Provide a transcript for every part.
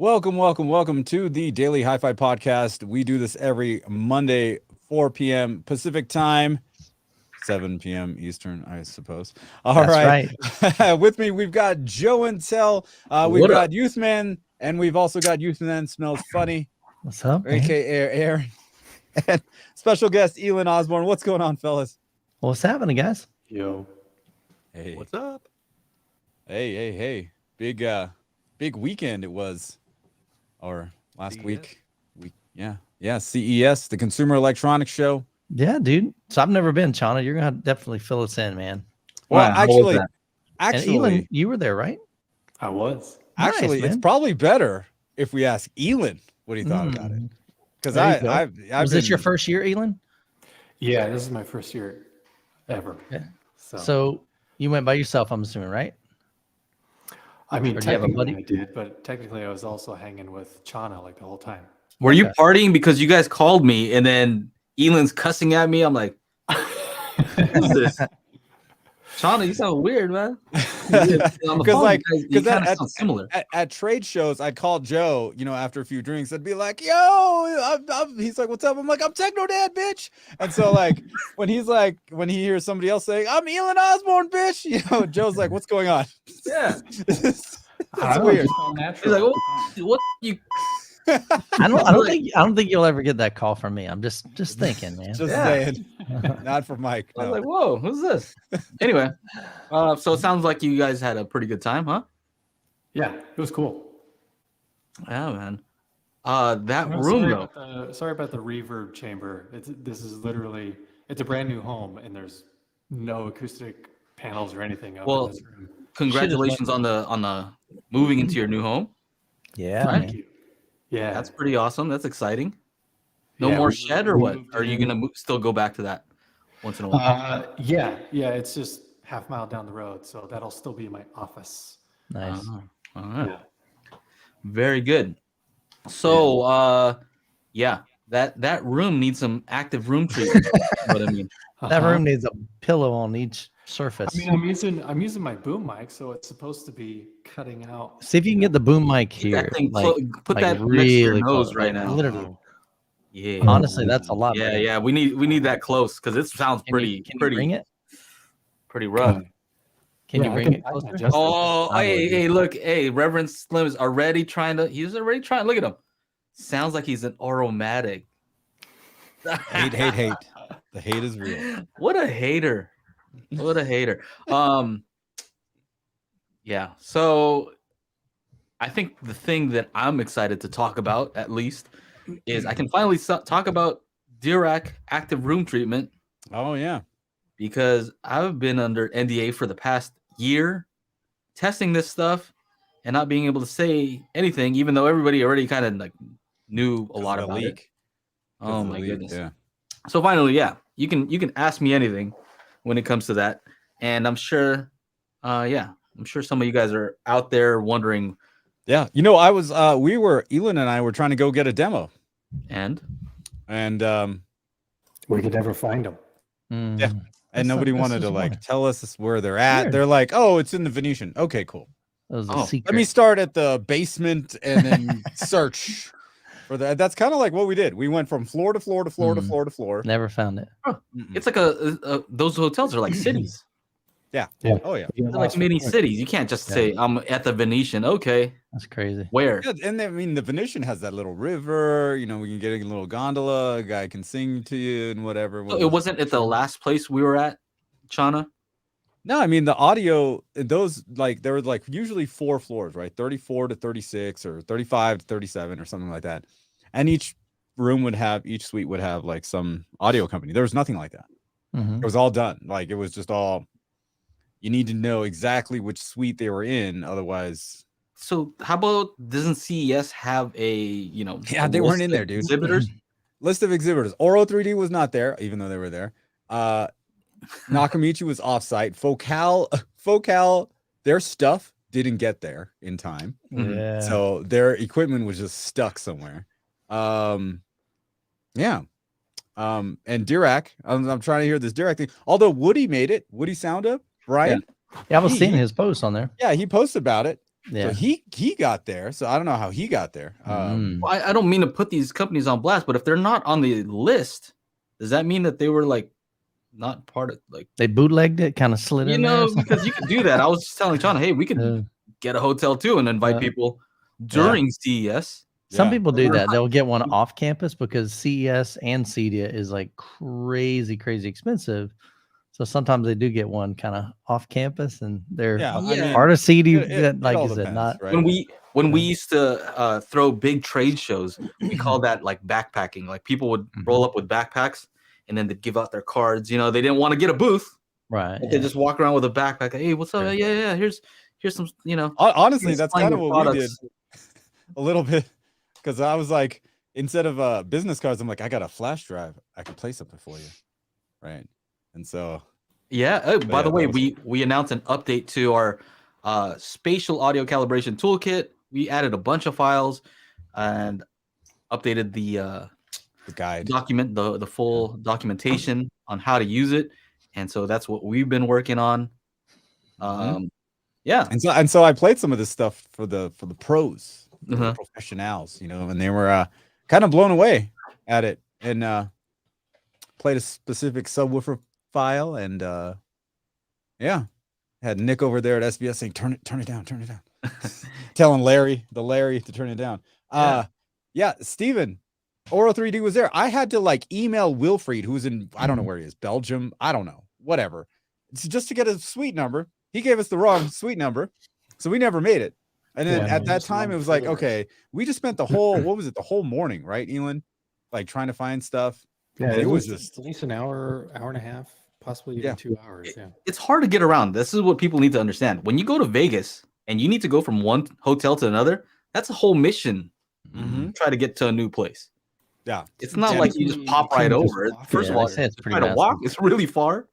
Welcome to the Daily HiFi podcast. We do this every Monday, 4 p.m. Pacific time, 7 p.m. Eastern, I suppose. All right. With me, we've got Joe and Tell. We've got Youthman, and we've also got Youthman Smells Funny. What's up, AKA Aaron. And special guest, Elon Osborne. What's going on, fellas? What's happening, guys? Yo. Hey. What's up? Hey. Big weekend it was. Or last CES? week. CES, the Consumer Electronics Show. Yeah, dude. So I've never been, Chana. You're gonna definitely fill us in, man. Well, And actually, Elon, you were there, right? I was. Actually, Nice, it's man. probably better if we ask Elon what he thought about it. Because I've Was this your first year, Elon? Yeah, this is my first year ever. Yeah. So, So you went by yourself, I'm assuming, right? I mean, or do you have a technically buddy? I did, but technically I was also hanging with Chana like the whole time. Were you partying because you guys called me and then Elon's cussing at me? I'm like, what is this? Shauna, you sound weird, man. Because similar. At trade shows, I called Joe, after a few drinks, I'd be like, yo, he's like, what's up? I'm like, I'm Techno Dad, bitch. And so like, when he hears somebody else saying, I'm Elon Osborne, bitch, Joe's like, what's going on? Yeah. It's I weird. He's like, what you? I don't think you'll ever get that call from me. I'm just thinking, man. Just saying. Not for Mike. I was No. like, whoa, who's this? Anyway, so it sounds like you guys had a pretty good time, huh? Yeah, it was cool. Yeah, man. That room though. Sorry about the reverb chamber. This is literally it's a brand new home and there's no acoustic panels or anything up in this room. Congratulations on the moving into your new home. Yeah, Thank man. you. Yeah, That's pretty awesome. That's exciting. No Yeah, more we- shed or we what? moved Are you in. gonna still go back to that once in a while? yeah. It's just half mile down the road, so that'll still be my office. Nice. All right. Yeah. Very good. So that room needs some active room treatment. You know what I mean? That room needs a pillow on each surface. I mean, I'm using my boom mic, so it's supposed to be cutting out. See if you can get the boom mic here. That thing put like that next to your really nose close, right like now. literally. Yeah. Honestly, that's a lot. Yeah, better. yeah. We need that close because it sounds Can you bring it? pretty rough. Can you Yeah, bring it I can closer? adjust it. Oh, hey, look, hey, Reverend Slim is already trying. Look at him. Sounds like he's an aromatic. Hate. The hate is real. What a hater. Yeah. So I think the thing that I'm excited to talk about, at least, is I can finally talk about Dirac active room treatment Oh, yeah. because I've been under NDA for the past year testing this stuff and not being able to say anything, even though everybody already kind of like knew a lot about it. Oh my goodness. Yeah. So finally, yeah, you can ask me anything when it comes to that, and I'm sure some of you guys are out there wondering. Yeah. I was Elon and I were trying to go get a demo. And We could never find them. Yeah. And nobody wanted to tell us where they're at. Weird. They're like, oh, it's in the Venetian. Okay, cool. That was a Oh, secret. Let me start at the basement and then search for that. That's kind of like what we did. We went from floor to floor to floor to floor to floor. Never found it. it's like those hotels are like cities. Yeah. Yeah. Oh, yeah. They're like mini cities. You can't just say I'm at the Venetian. Okay, That's crazy. where? Yeah, and I mean, the Venetian has that little river. We can get a little gondola. A guy can sing to you and whatever. So it wasn't at the last place we were at, Chana. No, I mean the audio. Those there were usually 4 floors, right? 34 to 36 or 35 to 37 or something like that. And each suite would have like some audio company. There was nothing like that. Mhm. It was all done. Like it was just all. You need to know exactly which suite they were in, otherwise. So how about doesn't CES have a Yeah, they weren't in there, dude. Exhibitors. List of exhibitors. Oro 3D was not there, even though they were there. Nakamichi was offsite. Focal, their stuff didn't get there in time, Yeah. so their equipment was just stuck somewhere. And Dirac, I'm trying to hear this Dirac thing. Although Woody made it, Woody Sound Up, Brian. Yeah, I was seeing his post on there. Yeah, he posted about it. Yeah. So he got there. So I don't know how he got there. Mm. Well, I don't mean to put these companies on blast, but if they're not on the list, does that mean that they were like not part of like They bootlegged it, kind of slid in there. because you could do that. I was just telling John, hey, we could get a hotel too and invite people during CES. Some people do that. They'll get one off campus because CES and CEDIA is like crazy expensive. So sometimes they do get one kind of off campus, and they're part of CEDIA. Like you said, not right? When we used to throw big trade shows, we called that like backpacking. Like people would roll up with backpacks, and then they'd give out their cards. You know, they didn't want to get a booth, right? They just walk around with a backpack. Hey, what's up? Yeah. Here's some. You know, honestly, that's kind of what we did a little bit. Because I was like, instead of business cards, I'm like, I got a flash drive. I can play something for you, right? And so, by the way, we announced an update to our spatial audio calibration toolkit. We added a bunch of files and updated the guide document, the full documentation on how to use it. And so that's what we've been working on. And so I played some of this stuff for the pros. The professionals, you know, and they were kind of blown away at it, and played a specific subwoofer file, and had Nick over there at SBS saying, turn it down, telling Larry to turn it down. Steven, Oro 3D was there. I had to like email Wilfried, who's in, I don't know where he is, Belgium, I don't know, whatever, it's just to get a suite number. He gave us the wrong suite number, so we never made it. And then at that time, it was like, okay, we just spent the whole, the whole morning, right, Elon? Like trying to find stuff. Yeah, and it was just at least an hour and a half, possibly even 2 hours. It's hard to get around. This is what people need to understand. When you go to Vegas and you need to go from one hotel to another, that's a whole mission. Try to get to a new place. Yeah. It's not like you just pop right over. First of all, it's try to walk. It's really far.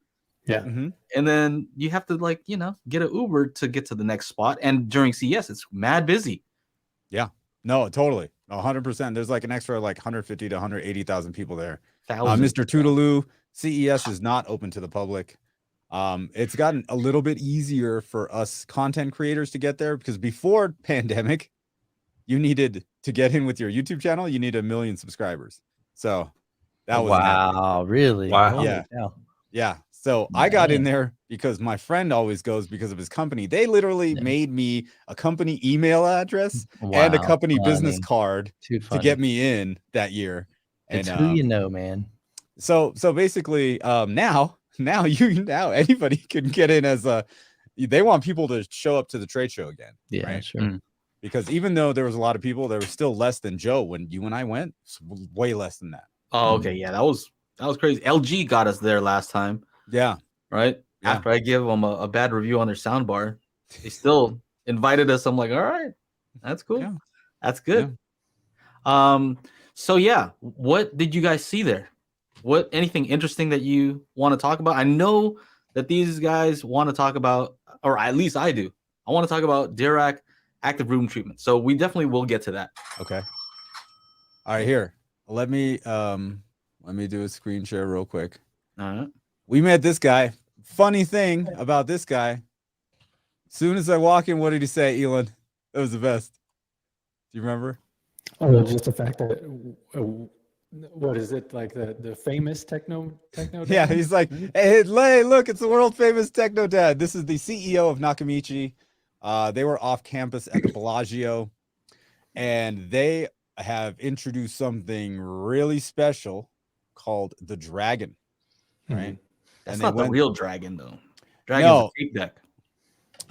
Yeah. And then you have to like, you know, get an Uber to get to the next spot. And during CES, it's mad busy. Yeah. No, totally. 100%. There's like an extra like 150 to 180,000 people there. Mr. Toodaloo, CES is not open to the public. It's gotten a little bit easier for us content creators to get there, because before pandemic, you needed to get in with your YouTube channel, you need 1 million subscribers. So that was really? Wow. Yeah. So I got in there because my friend always goes because of his company. They literally made me a company email address and a company business card to get me in that year. It's who you know, man. So basically, now anybody can get in as they want people to show up to the trade show again. Yeah, right? Sure. Because even though there was a lot of people, there was still less than Joe when you and I went. Way less than that. Oh, okay. Yeah, that was crazy. LG got us there last time. Yeah. Right. Yeah. After I give them a bad review on their soundbar, they still invited us. I'm like, all right, that's cool. Yeah. That's good. Yeah. So yeah, what did you guys see there? Anything interesting that you want to talk about? I know that these guys want to talk about, or at least I do. I want to talk about Dirac active room treatment. So we definitely will get to that. Okay. All right, here. Let me do a screen share real quick. All right. We met this guy. Funny thing about this guy. Soon as I walk in, what did he say, Elon? That was the best. Do you remember? Oh, just the fact that what is it, like the famous techno dad? Yeah, he's like, hey, look, it's the world famous techno dad. This is the CEO of Nakamichi. They were off campus at the Bellagio, and they have introduced something really special called the Dragon. Right? That's not the real Dragon, though. Dragon's a tape deck.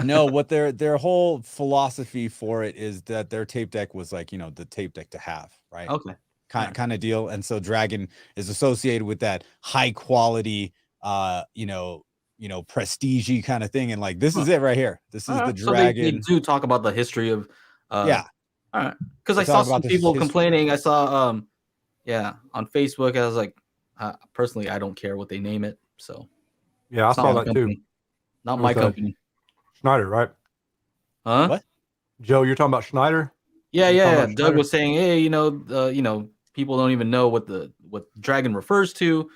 No, what their whole philosophy for it is that their tape deck was like, the tape deck to have, right? Okay. Kind of deal. And so Dragon is associated with that high quality, prestige kind of thing. And like, this is it right here. This is the Dragon. So they do talk about the history of yeah. All right. Because I saw some people complaining. I saw on Facebook. I was like, personally, I don't care what they name it. So yeah, I saw that too. Not my company. Schneider, right? Huh? What? Joe, you're talking about Schneider? Yeah. Doug was saying, hey, people don't even know what Dragon refers to.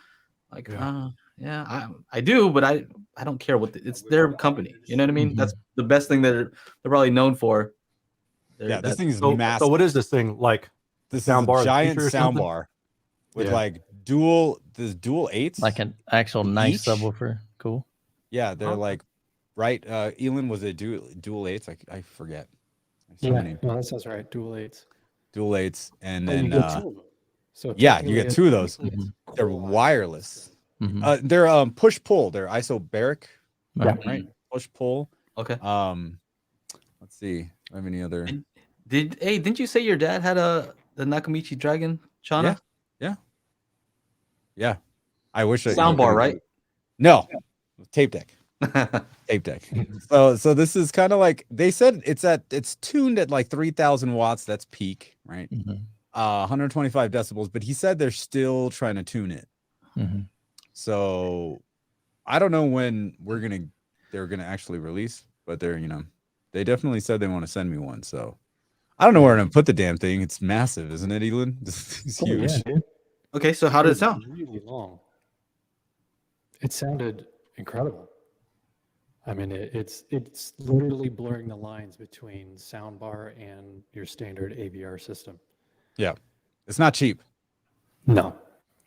Like, I do, but I don't care it's their company. You know what I mean? That's the best thing that they're probably known for. Yeah, this thing is So massive. what is this thing like? This sound is bar a of the giant future or sound something? bar with like dual 8s, like an actual nice each? subwoofer. Cool. Yeah, they're like right. Elon was a dual 8s. I forget. So many. Well, that sounds right. Dual 8s. Dual 8s, and But then you get 2 of them. So yeah, you get 2 of those. They're cool wireless. Mm-hmm. They're push pull. They're isobaric. Right. Push pull. Okay. Let's see. Do I have any other? Didn't you say your dad had the Nakamichi Dragon, Chana? Yeah. I wish soundbar, right? No, tape deck. Tape deck. So this is kind of like they said it's tuned at like 3,000 watts. That's peak, right? 125 decibels. But he said they're still trying to tune it. So I don't know when they're gonna actually release, but they definitely said they want to send me one. So I don't know where I'm gonna put the damn thing. It's massive, isn't it, Elon? It's huge. Yeah, dude. Okay, so how did it sound? Really long. It sounded incredible. I mean, it's literally blurring the lines between soundbar and your standard AVR system. Yeah, it's not cheap. No,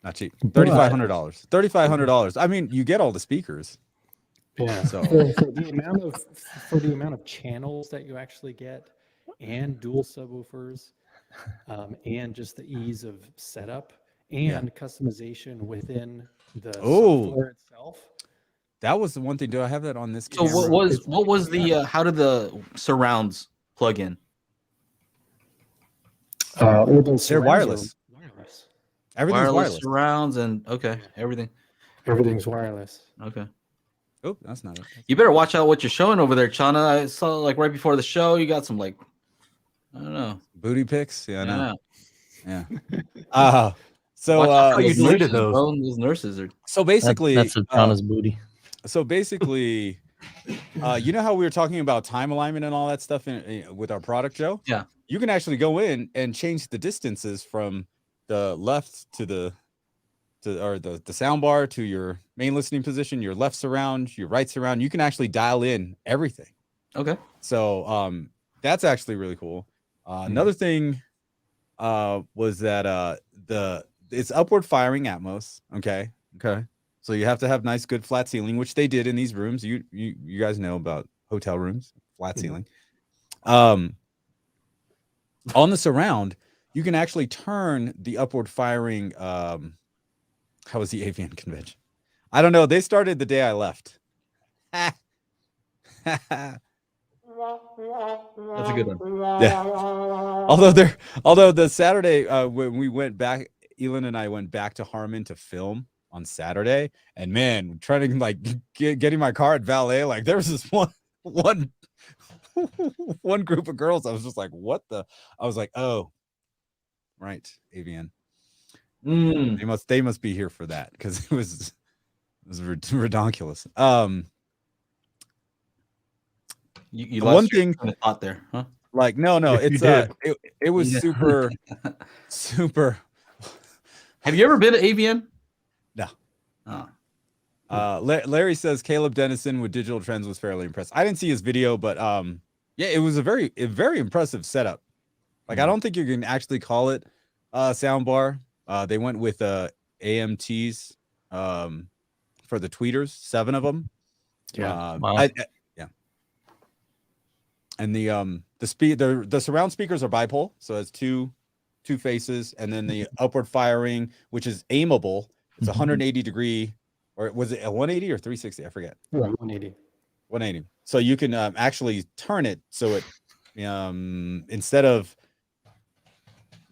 not cheap. $3,500. $3,500. I mean, you get all the speakers. Yeah. So for the amount of channels that you actually get, and dual subwoofers, and just the ease of setup and customization within the software itself. That was the one thing. Do I have that on this camera? So what was the how did the surrounds plug in? They're wireless. Everything's wireless. Surrounds and everything's wireless. Okay. Oh, that's not it. You better watch out what you're showing over there, Chana. I saw like right before the show, you got some like, I don't know, booty pics. Yeah, I know. Yeah. So you deleted those nurses are. So basically, that's Chana's booty. So basically, you know how we were talking about time alignment and all that stuff with our product, Joe? Yeah. You can actually go in and change the distances from the left to the sound bar to your main listening position, your left surround, your right surround. You can actually dial in everything. Okay. So that's actually really cool. Another thing was that it's upward firing Atmos. Okay. So you have to have nice, good flat ceiling, which they did in these rooms. You guys know about hotel rooms, flat ceiling. On the surround, you can actually turn the upward firing. How was the AVN convention? I don't know. They started the day I left. That's a good one. Yeah. Although the Saturday when we went back, Elon and I went back to Harman to film on Saturday, and man, trying to like getting my car at valet, like there was this one group of girls. I was just like, what the? I was like, oh, right, AVN. They must be here for that because it was redonkulous. You lost one thing thought there, huh? Like no, it's it was super. Have you ever been to AVN? No. Oh. Larry says Caleb Dennison with Digital Trends was fairly impressed. I didn't see his video, but yeah, it was a very impressive setup. Like I don't think you can actually call it a sound bar. They went with AMTs for the tweeters, 7 of them. Yeah. Wow. And the surround speakers are bipole, so it's two faces, and then the upward firing, which is aimable. It's 180 degree, or was it a 180 or 360? I forget. 180. 180. So you can actually turn it so it instead of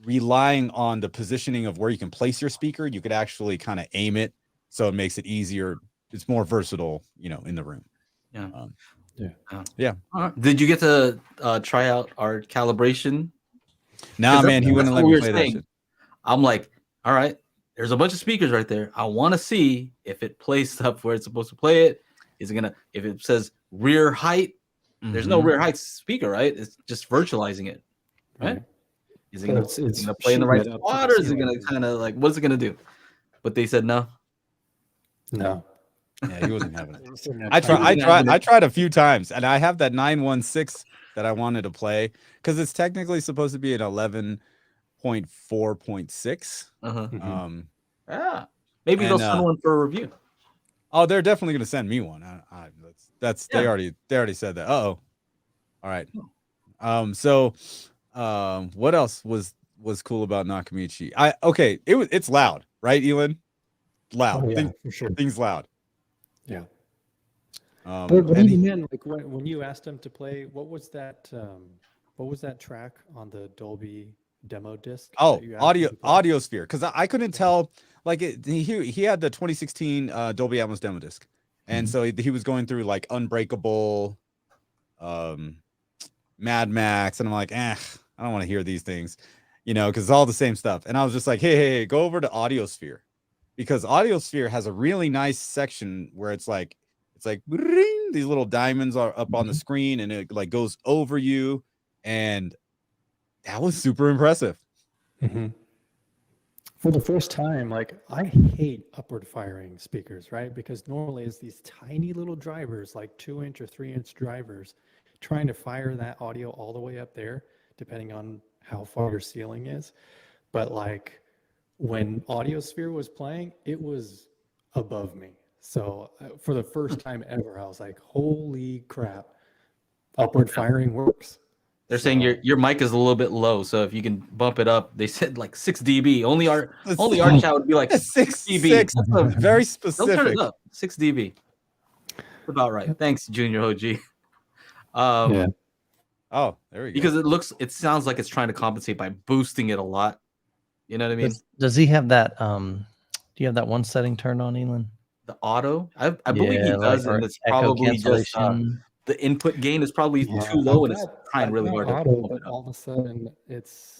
relying on the positioning of where you can place your speaker, you could actually kind of aim it, so it makes it easier. It's more versatile, in the room. Yeah. Did you get to try out our calibration? Nah, man, he wouldn't let me play that shit. I'm like, all right, there's a bunch of speakers right there. I want to see if it plays stuff where it's supposed to play it. Is it gonna? If it says rear height, there's no rear height speaker, right? It's just virtualizing it, right? Is it gonna play in the right spot, or is it gonna kind of like what's it gonna do? But they said no. Yeah, he wasn't having it. I tried a few times, and I have that 916 that I wanted to play because it's technically supposed to be an 11.4.6. Yeah, maybe they'll send one for a review. Oh, they're definitely going to send me one. They already said that. Uh-oh. All right. So what else was cool about Nakamichi? It's loud, right, Elon? Loud. Oh, yeah, for sure. Things loud. Yeah. But even then, like when you asked him to play, what was that track on the Dolby demo disc? Oh, Audiosphere, because I couldn't tell. Like he had the 2016 Dolby Atmos demo disc, and so he was going through like Unbreakable, Mad Max, and I'm like, I don't want to hear these things, because it's all the same stuff. And I was just like, hey, go over to Audiosphere, because Audiosphere has a really nice section where it's like these little diamonds are up on the screen, and it like goes over you, and that was super impressive. For the first time, like I hate upward firing speakers, right? Because normally it's these tiny little drivers, like 2-inch or 3-inch drivers, trying to fire that audio all the way up there, depending on how far your ceiling is. But like when Audiosphere was playing, it was above me. So for the first time ever, I was like, holy crap, upward firing works. They're saying your mic is a little bit low, so if you can bump it up, they said like 6 dB. Only our chat would be like 6 dB. That's very specific. Don't turn it up. 6 dB. That's about right. Thanks, Junior OG. Yeah. Oh, there we go. Because it sounds like it's trying to compensate by boosting it a lot. You know what I mean? Does he have that? Do you have that one setting turned on, Elon? The auto? I believe he does, and it's probably just the input gain is probably too low, and it's trying really hard to auto, but all of a sudden it's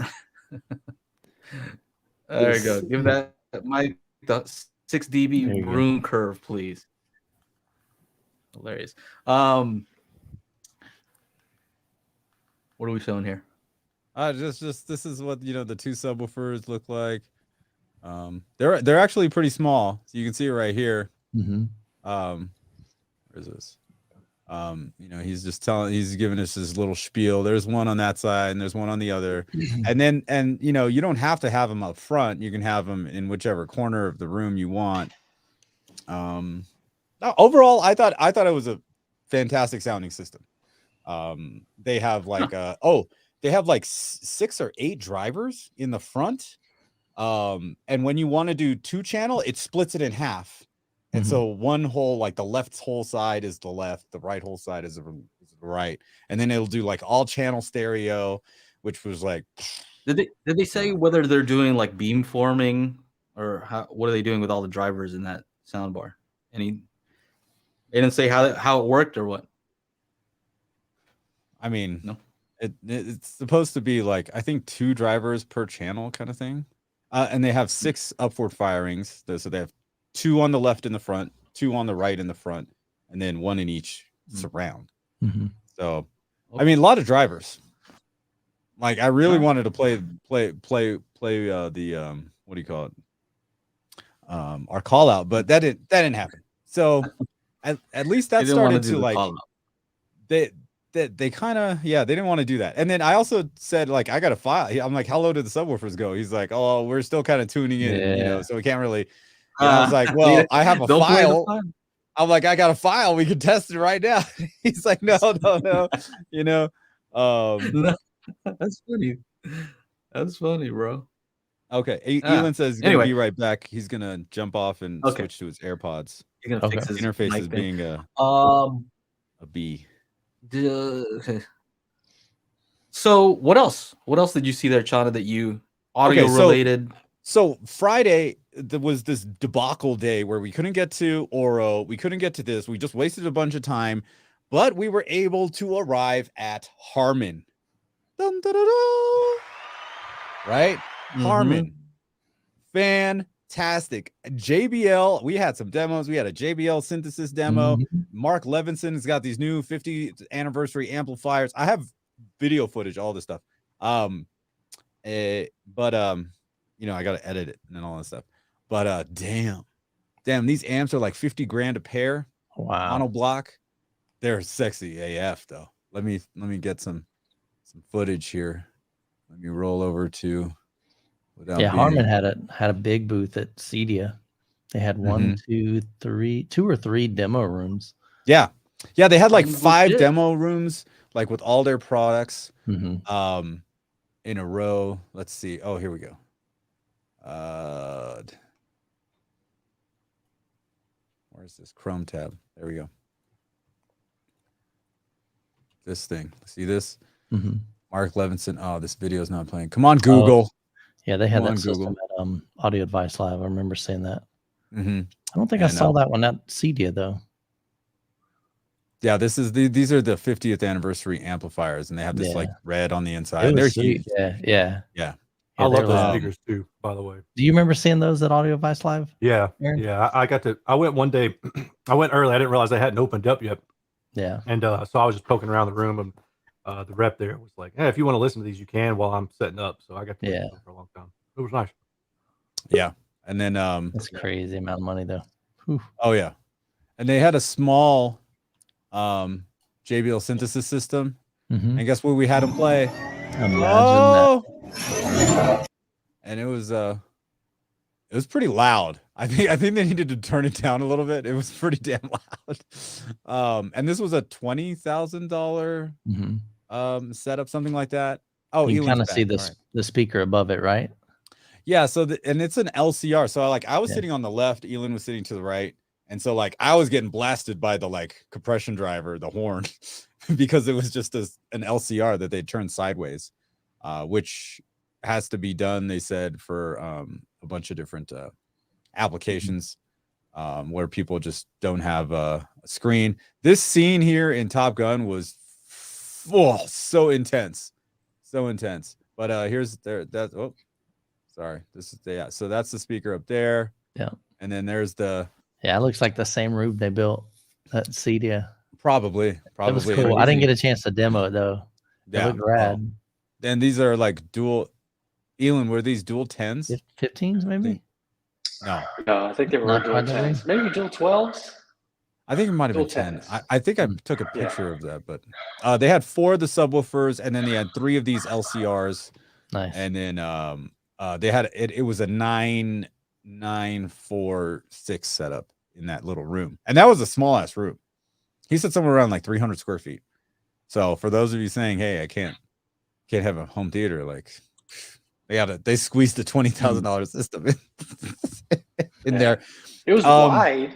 there you go. Give that the 6 dB room curve, please. Hilarious. What are we showing here? Just this is what the two subwoofers look like. They're actually pretty small, so you can see it right here. Where is this? He's giving us his little spiel. There's one on that side and there's one on the other. And you don't have to have them up front. You can have them in whichever corner of the room you want. Overall, I thought it was a fantastic sounding system. They have like they have like 6 or 8 drivers in the front. And when you want to do 2-channel, it splits it in half. And so one whole, like the left whole side is the left, the right whole side is the right. And then it'll do like all channel stereo, which was like. Did they say whether they're doing like beamforming or what are they doing with all the drivers in that soundbar? They didn't say how it worked or what? I mean, no. It's supposed to be like, I think 2 drivers per channel kind of thing. And they have 6 upward firings. So they have 2 on the left in the front, 2 on the right in the front, and then 1 in each surround. So, I mean, a lot of drivers. Like, I really wanted to play the what do you call it? Our call out, but that didn't happen. So, at least that started to like they kind of they didn't want to do that. And then I also said, like, I got a file. I'm like, how low did the subwoofers go? He's like, oh, we're still kind of tuning in, so we can't really. I was like, well, I have a file. I'm like, I got a file. We can test it right now. He's like, no. That's funny. That's funny, bro. Okay. Elon says he's gonna be right back. He's gonna jump off and switch to his AirPods. You're gonna fix his interface is being a B. So what else? What else did you see there, Chana, that you audio related? So Friday there was this debacle day where we couldn't get to Oro, we couldn't get to this, we just wasted a bunch of time, but we were able to arrive at Harman. Dun, dun, dun, dun. Right? Harman. Fantastic. JBL, we had some demos. We had a JBL synthesis demo. Mark Levinson has got these new 50th anniversary amplifiers. I have video footage, all this stuff. I got to edit it and all that stuff. But damn, Damn, these amps are like 50 grand a pair. Wow. Monoblock. They're sexy AF though. Let me get some footage here. Let me roll over to. Harman had a big booth at CEDIA. They had two or three demo rooms. Yeah, they had like 5 demo rooms, like with all their products, in a row. Let's see. Oh, here we go. Where's this Chrome tab? There we go. This thing. See this? Mark Levinson. Oh, this video is not playing. Come on, Google. Yeah, they had that system at Audio Advice Live. I remember saying that. I don't think I saw that one at CEDIA though. Yeah, these are the 50th anniversary amplifiers, and they have this like red on the inside. They're huge. Yeah. I love those speakers too, by the way. Do you remember seeing those at Audio Advice Live? Yeah, Aaron? Yeah. I went one day. I went early. I didn't realize they hadn't opened up yet. Yeah. And so I was just poking around the room, and the rep there was like, "Hey, if you want to listen to these, you can while I'm setting up." So I got to listen to them for a long time. It was nice. Yeah, and then that's crazy amount of money though. Whew. Oh yeah, and they had a small JBL synthesis system, and guess what we had them play? Imagine that. And it was pretty loud. I think they needed to turn it down a little bit. It was pretty damn loud. And this was a $20,000 setup, something like that. Oh, you kind of see the speaker above it, right? Yeah. So and it's an LCR. So I was sitting on the left, Elon was sitting to the right, and so like I was getting blasted by the like compression driver, the horn, because it was just an LCR that they turned sideways, which has to be done, they said, for a bunch of different applications where people just don't have a screen. This scene here in Top Gun was so intense. But here's sorry, this is so that's the speaker up there. Yeah, and then there's it looks like the same room they built at CEDIA. Probably It was cool. I didn't get a chance to demo it though. It looked rad. And these are like dual. Elon, were these dual 10s? 15s maybe? No, I think they were dual 10s. Maybe dual 12s. I think it might have been 10. I think I took a picture of that, but they had 4 of the subwoofers, and then they had 3 of these LCRs. Nice. And then they had it was a 9-4-6 setup in that little room, and that was a small ass room. He said somewhere around like 300 square feet. So for those of you saying, "Hey, I can't have a home theater," like they squeezed the $20,000 system in there. It was wide.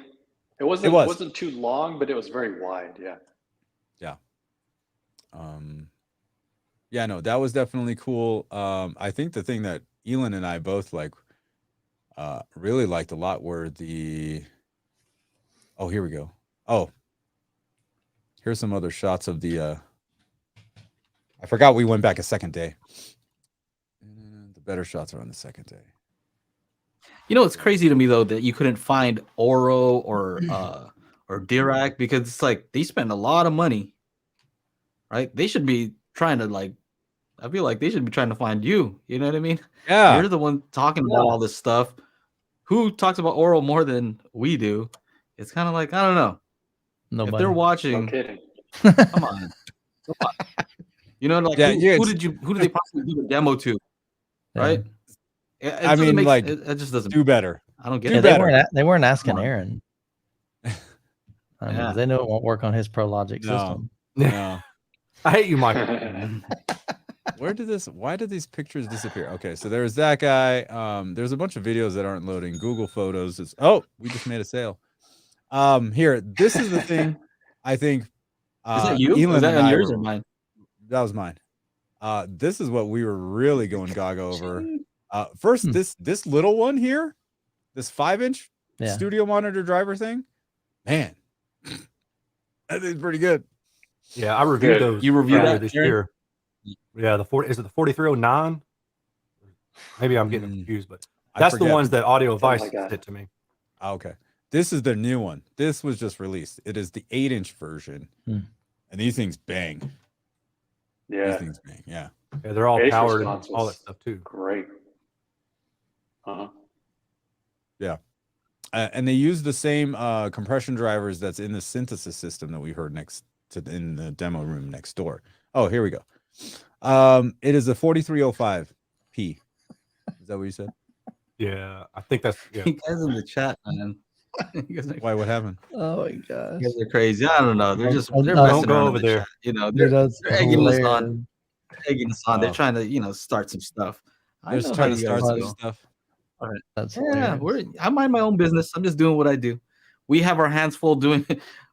It wasn't too long, but it was very wide. Yeah. Yeah, no, that was definitely cool. I think the thing that Elon and I both really liked a lot were here we go. Oh, here's some other shots of the I forgot we went back a second day. The better shots are on the second day. You know, it's crazy to me though that you couldn't find Oro or Dirac, because it's like they spend a lot of money, right? They should be trying to I feel like they should be trying to find you. You know what I mean? Yeah. You're the one talking about all this stuff. Who talks about Oro more than we do? It's kind of like, I don't know. Nobody. If they're watching, No kidding. come on. You know, like who did they possibly do the demo to? Right? I mean, it just doesn't do better. I don't get it. They weren't asking Aaron. They know it won't work on his ProLogic system. No. I hate you, Michael. Why did these pictures disappear? Okay, so there's that guy. There's a bunch of videos that aren't loading. Google Photos is we just made a sale. Here, this is the thing. I think is that you? Elon is that on yours or mine? That was mine. This is what we were really going gaga over. First, this little one here, this 5-inch studio monitor driver thing, man, that is pretty good. Yeah, I reviewed those. You reviewed that this year. Yeah, is it the 4309? Maybe I'm getting confused, but that's the ones that Audio Advice sent to me. Okay, this is the new one. This was just released. It is the 8-inch version, and these things bang. Yeah, these things bang. Yeah, they're all powered and all that stuff too. Great. Yeah. and they use the same compression drivers that's in the synthesis system that we heard in the demo room next door. Oh, here we go. It is a 4305p. Is that what you said? Yeah, I think that's. Yeah. You guys in the chat, man. Why? What happened? Oh my gosh. You guys are crazy. I don't know. They're Don't messing go around over in the there. chat. You know, Dude, they're that's egging us on. hilarious. Egging us on. They're Oh. trying to, start some stuff. They're just trying to start some stuff. All right. That's Yeah, hilarious. I mind my own business. I'm just doing what I do. We have our hands full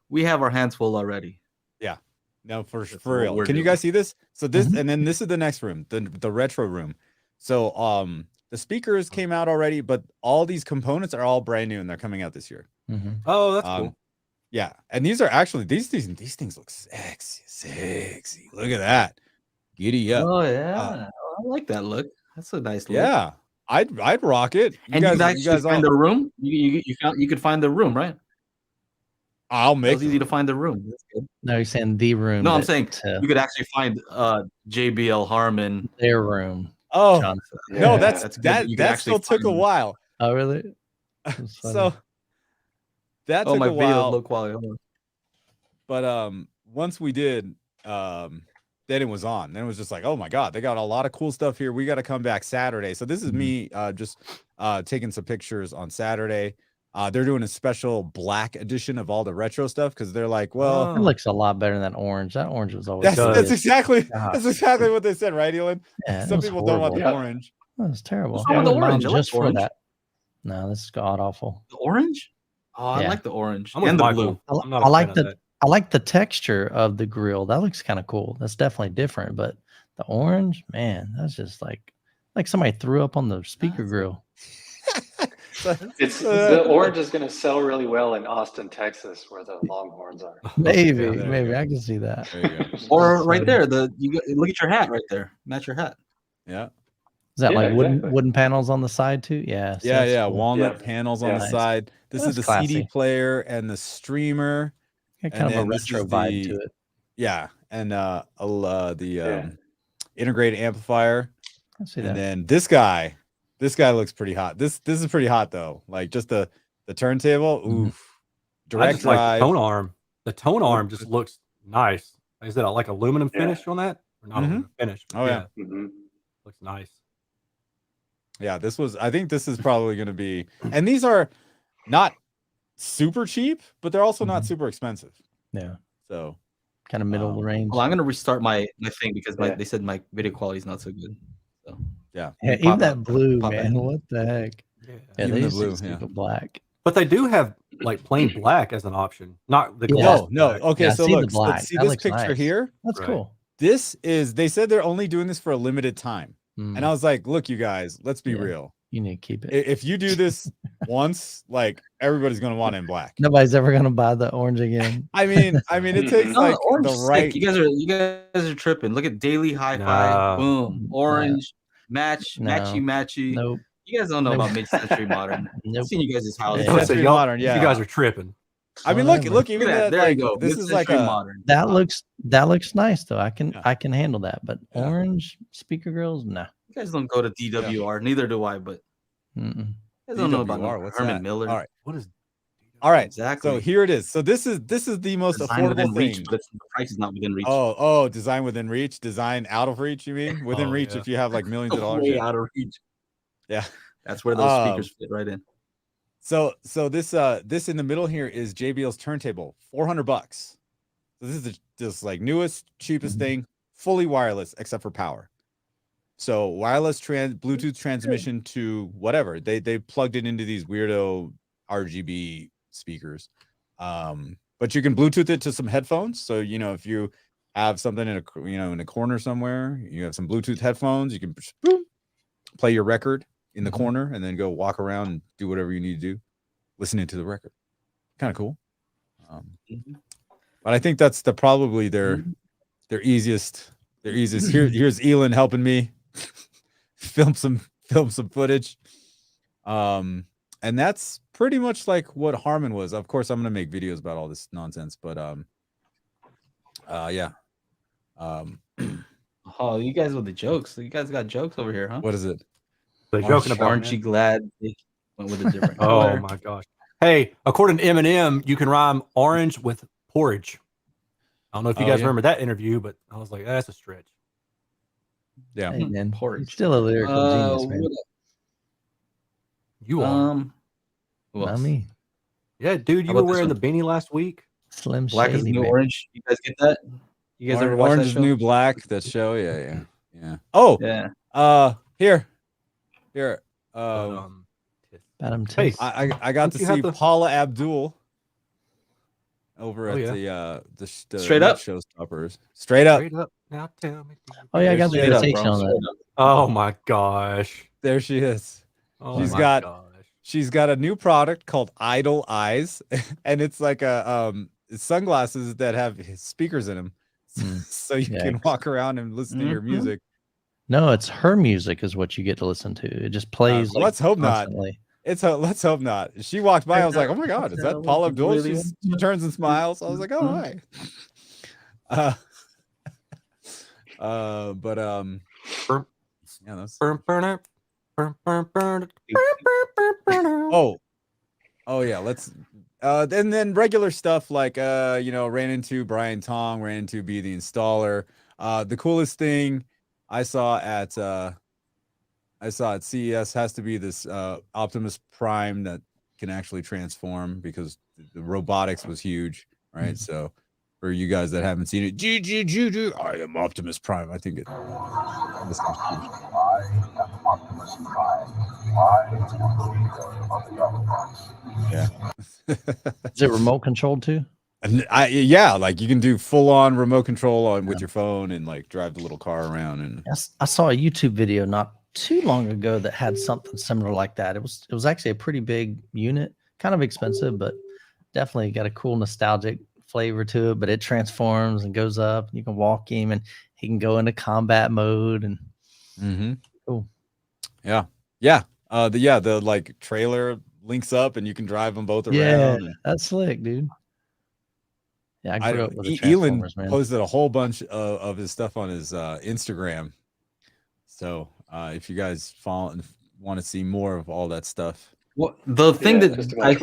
we have our hands full already. Yeah. No, for what real. we're Can you doing. guys see this? So this, and then this is the next room, the retro room. So the speakers came out already, but all these components are all brand new and they're coming out this year. Oh, that's cool. Yeah, and these are actually these things look sexy. Look at that. Giddy up. Oh yeah, I like that look. That's a nice look. Yeah, I'd rock it. You guys actually find the room. You could find the room, right? I'll make it was easy to find the room. That's good. No, you're saying the room. No, I'm saying you could actually find JBL Harman. Their room. Oh John. no, Yeah, that still took a while. Oh really? So that took my a while. low quality. But once we did, then it was on. Then it was just like, oh my god, they got a lot of cool stuff here. We got to come back Saturday. So this is me just taking some pictures on Saturday. They're doing a special black edition of all the retro stuff because they're like, well, it looks a lot better than that orange. That orange was always that's exactly what they said, right, Elon? Yeah, some people don't want the orange. That was terrible. What's wrong with the orange? Just for that. No, this is god awful. The orange? Oh, I like the orange I'm and the Michael. blue. I like the texture of the grill. That looks kind of cool. That's definitely different. But the orange, man, that's just like somebody threw up on the speaker grill. The orange is going to sell really well in Austin, Texas, where the Longhorns are. Maybe I can see that. There you go. Or right there, look at your hat right there. Match your hat. Yeah. Is that wooden panels on the side too? Yeah. Yeah. Cool. Walnut panels on the side. This is the classy. CD player and the streamer. Got kind of a retro vibe to it. Yeah, and the integrated amplifier. I see and that. then this guy looks pretty hot. This is pretty hot though. Like just the turntable. Oof. Direct drive. Like the tone arm. The tone arm just looks nice. Is it like aluminum finish on that? Or not aluminum finish? Oh yeah. Looks nice. Yeah, I think this is probably going to be, and these are not super cheap, but they're also not super expensive. Yeah. So kind of middle of the range. Well, I'm going to restart my thing because they said my video quality is not so good. So yeah. Even that blue, man. What the heck? Yeah, even they the used blue, to black. But they do have like plain black as an option. Not the No. Okay, so look, see this picture nice. here? That's cool. This is, they said they're only doing this for a limited time. And I was like, look, you guys, let's be real. You need to keep it. If you do this once, like everybody's going to want it in black. Nobody's ever going to buy the orange again. I mean, it takes like the right. You guys are tripping. Look at daily HiFi. Boom. Orange. Matchy. Nope. You guys don't know about mid-century modern. I've seen you guys' house. Mid-century modern, yeah. You guys are tripping. I mean, look, even that. There you go. This is like a modern. That looks nice though. I can handle that. But orange speaker grills, no. You guys don't go to DWR. Neither do I. But you guys don't know about Herman Miller. All right. What is? All right. Exactly. So here it is. So this is the most affordable thing. But the price is not within reach. Oh, design within reach. Design out of reach. You mean within reach? If you have like millions of dollars. Way out of reach. Yeah. That's where those speakers fit right in. So this in the middle here is JBL's turntable, $400. So this is just like newest, cheapest thing, fully wireless except for power. So wireless Bluetooth transmission to whatever. They plugged it into these weirdo RGB speakers. But you can Bluetooth it to some headphones. So if you have something in a corner somewhere, you have some Bluetooth headphones, you can play your record in the corner and then go walk around and do whatever you need to do, listening to the record. Kind of cool. But I think that's probably their easiest. Here's Elon helping me film some footage. And that's pretty much like what Harman was. Of course, I'm gonna make videos about all this nonsense, but yeah. Oh, you guys with the jokes. You guys got jokes over here, huh? What is it? They're joking about. Aren't you glad they went with a different Oh color? my gosh. Hey, according to Eminem, you can rhyme orange with porridge. I don't know if you guys remember that interview, but I was like, that's a stretch. Yeah, hey, man, porridge. he's still a lyrical genius, man. You are. Not me. Yeah, dude, you were wearing the beanie last week. Slim Black Shady, is the new man. orange. You guys get that? You guys ever watch Orange that is show? New Black. That show. Yeah. Oh, yeah. Here. Hey, I got to see Paula Abdul over at the Straight Up Showstoppers. Straight up. Now tell me. Oh yeah, I got the invitation on that. Oh my gosh. There she is. Oh she's got a new product called Idle Eyes, and it's like sunglasses that have speakers in them, so you can walk around and listen to your music. No, it's her music is what you get to listen to. It just plays. Let's hope constantly. not. Let's hope not. She walked by. I was like, oh my god, is that Paula Abdul? She turns and smiles. I was like, oh hi. Yeah, that's. Oh yeah, let's then regular stuff like ran into Brian Tong, ran into Be the Installer. The coolest thing I saw at CES has to be this Optimus Prime that can actually transform, because the robotics was huge, right? So for you guys that haven't seen it, I am Optimus Prime. I think it. I am Optimus Prime. I am the leader of the Autobots. Yeah. Is it remote controlled too? Yeah, like you can do full on remote control with your phone and like drive the little car around. And I saw a YouTube video not too long ago that had something similar like that. It was actually a pretty big unit, kind of expensive, but definitely got a cool nostalgic flavor to it. But it transforms and goes up. And you can walk him, and he can go into combat mode. And cool. Yeah. The like trailer links up, and you can drive them both around. Yeah, that's slick, dude. Yeah, I grew up with the Transformers, man. Posted a whole bunch of his stuff on his Instagram. So if you guys follow and want to see more of all that stuff. Well, the thing that I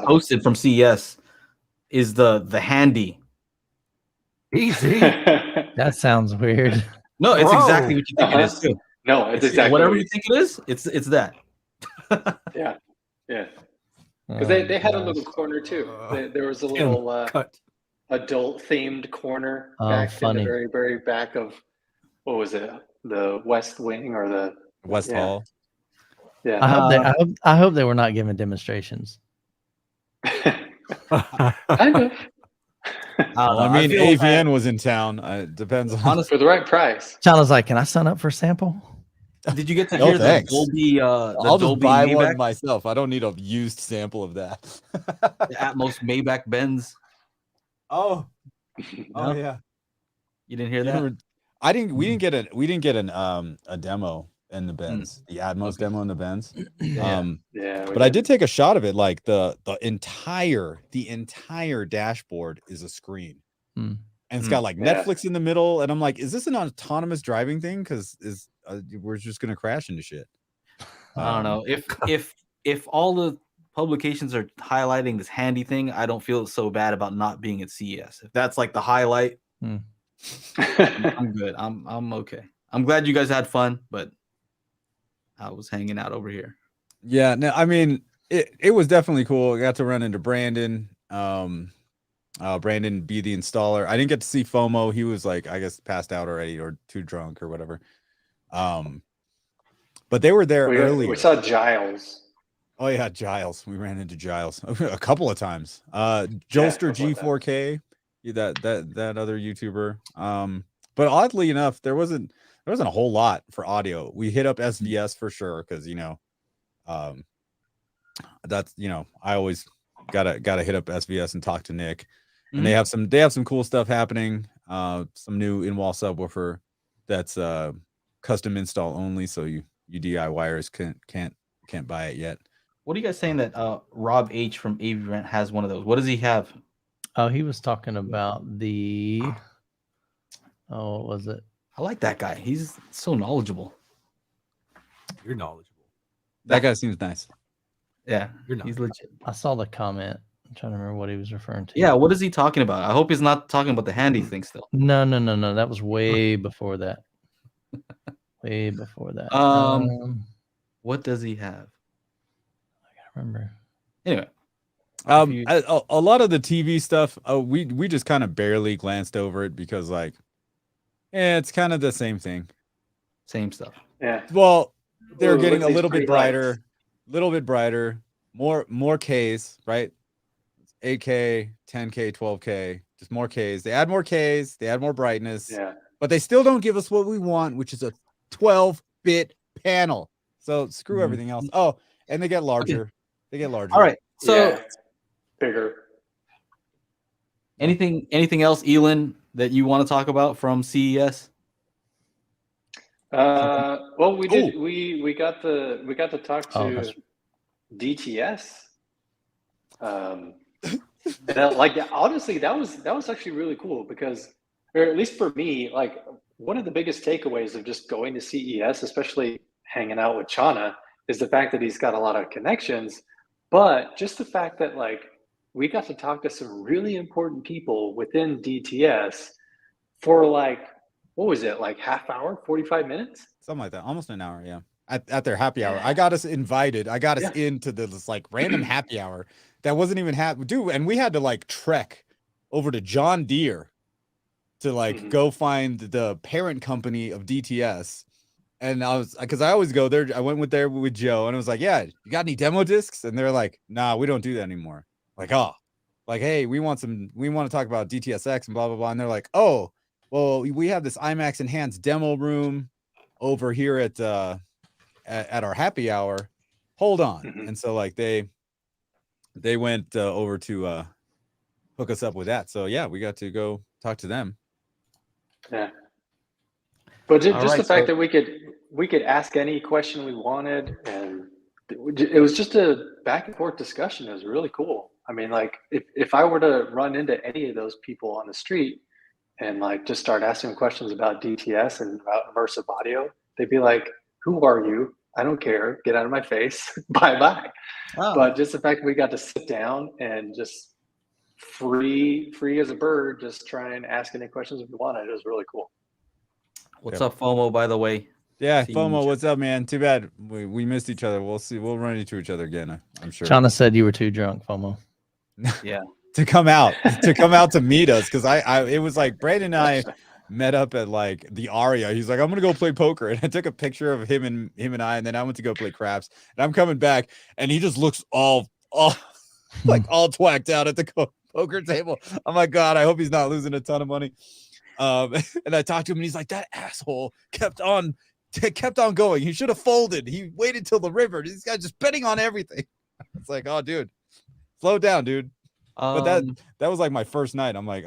posted from CES is the handy. Easy. That sounds weird. No, it's exactly what you think it is too. No, it's exactly whatever you think it is. It's that. Yeah. Because they had a little corner too. There was a little adult themed corner back in the very, very back of, what was it, the West Wing or the West Hall? Yeah. I hope they were not giving demonstrations. Kind of. I mean, AVN was in town. It depends on for the right price. China's like, can I sign up for a sample? Did you get to hear the Dolby? I'll just buy one myself. I don't need a used sample of that. The Atmos Maybach Benz. Oh yeah. You didn't hear that? We didn't get a demo in the Benz, the Atmos demo in the Benz. But I did take a shot of it. Like the entire dashboard is a screen, and it's got like Netflix in the middle. And I'm like, is this an autonomous driving thing? Because we're just gonna crash into shit. I don't know. If all the publications are highlighting this handy thing, I don't feel so bad about not being at CES. If that's like the highlight, I'm good. I'm okay. I'm glad you guys had fun, but I was hanging out over here. Yeah, no, I mean it was definitely cool. I got to run into Brandon. Brandon Be the Installer. I didn't get to see FOMO. He was like, I guess, passed out already or too drunk or whatever. But they were there earlier. We saw Giles. Oh yeah, Giles. We ran into Giles a couple of times. Jolster G4K, that other YouTuber. But oddly enough, there wasn't a whole lot for audio. We hit up SVS for sure because that's I always gotta hit up SVS and talk to Nick. And they have some cool stuff happening. Some new in-wall subwoofer that's custom install only, so you DIYers can't buy it yet. What are you guys saying that Rob H from AV Rent has one of those? What does he have? Oh, he was talking about the what was it? I like that guy. He's so knowledgeable. You're knowledgeable. That guy seems nice. Yeah, You're not. he's legit. I saw the comment. I'm trying to remember what he was referring to. Yeah, what is he talking about? I hope he's not talking about the handy thing still. No. That was way before that. Way before that. What does he have? I can't remember. Anyway. A lot of the TV stuff, we just kind of barely glanced over it because like, it's kind of the same thing. Same stuff. Yeah. Well, they're getting a little bit brighter, more Ks, right? 8K, 10K, 12K, just more Ks. They add more Ks, they add more brightness. Yeah. But they still don't give us what we want, which is a 12-bit panel. So screw everything else. Oh, and they get larger. Okay. They get larger. All right. So bigger. Anything else, Elon, that you want to talk about from CES? Well, we did. We got to talk to DTS. Like honestly, that was actually really cool because, or at least for me, like one of the biggest takeaways of just going to CES, especially hanging out with Chana, is the fact that he's got a lot of connections, but just the fact that like we got to talk to some really important people within DTS for like, what was it, like half hour, 45 minutes? Something like that, almost an hour, yeah. At their happy hour. I got us invited. I got us into this like random happy hour that wasn't even dude, and we had to like trek over to John Deere to like go find the parent company of DTS. And because I always go there. I went there with Joe and I was like, yeah, you got any demo discs? And they're like, nah, we don't do that anymore. Like, hey, we want to talk about DTSX and blah, blah, blah. And they're like, oh, well, we have this IMAX enhanced demo room over here at our happy hour. Hold on. And so like they went over to hook us up with that. So yeah, we got to go talk to them. Yeah. But just the fact that we could ask any question we wanted, and it was just a back and forth discussion. It was really cool. I mean, like if I were to run into any of those people on the street and like just start asking questions about DTS and about immersive audio, they'd be like, "Who are you? I don't care. Get out of my face. Bye." But just the fact that we got to sit down and just free as a bird, just try and ask any questions if we wanted, it was really cool. What's up, FOMO, by the way? Yeah, FOMO, what's up, man? Too bad we missed each other. We'll see. We'll run into each other again, I'm sure. Chana said you were too drunk, FOMO. Yeah. to come out to meet us, because it was like Brandon and I met up at like the Aria. He's like, I'm gonna go play poker, and I took a picture of him and I, and then I went to go play craps, and I'm coming back, and he just looks all like all twacked out at the poker table. I'm like, God, I hope he's not losing a ton of money. And I talked to him, and he's like, that asshole kept on going. He should have folded. He waited till the river. This guy just betting on everything. It's like, oh, dude, slow down, dude. But that was like my first night. I'm like,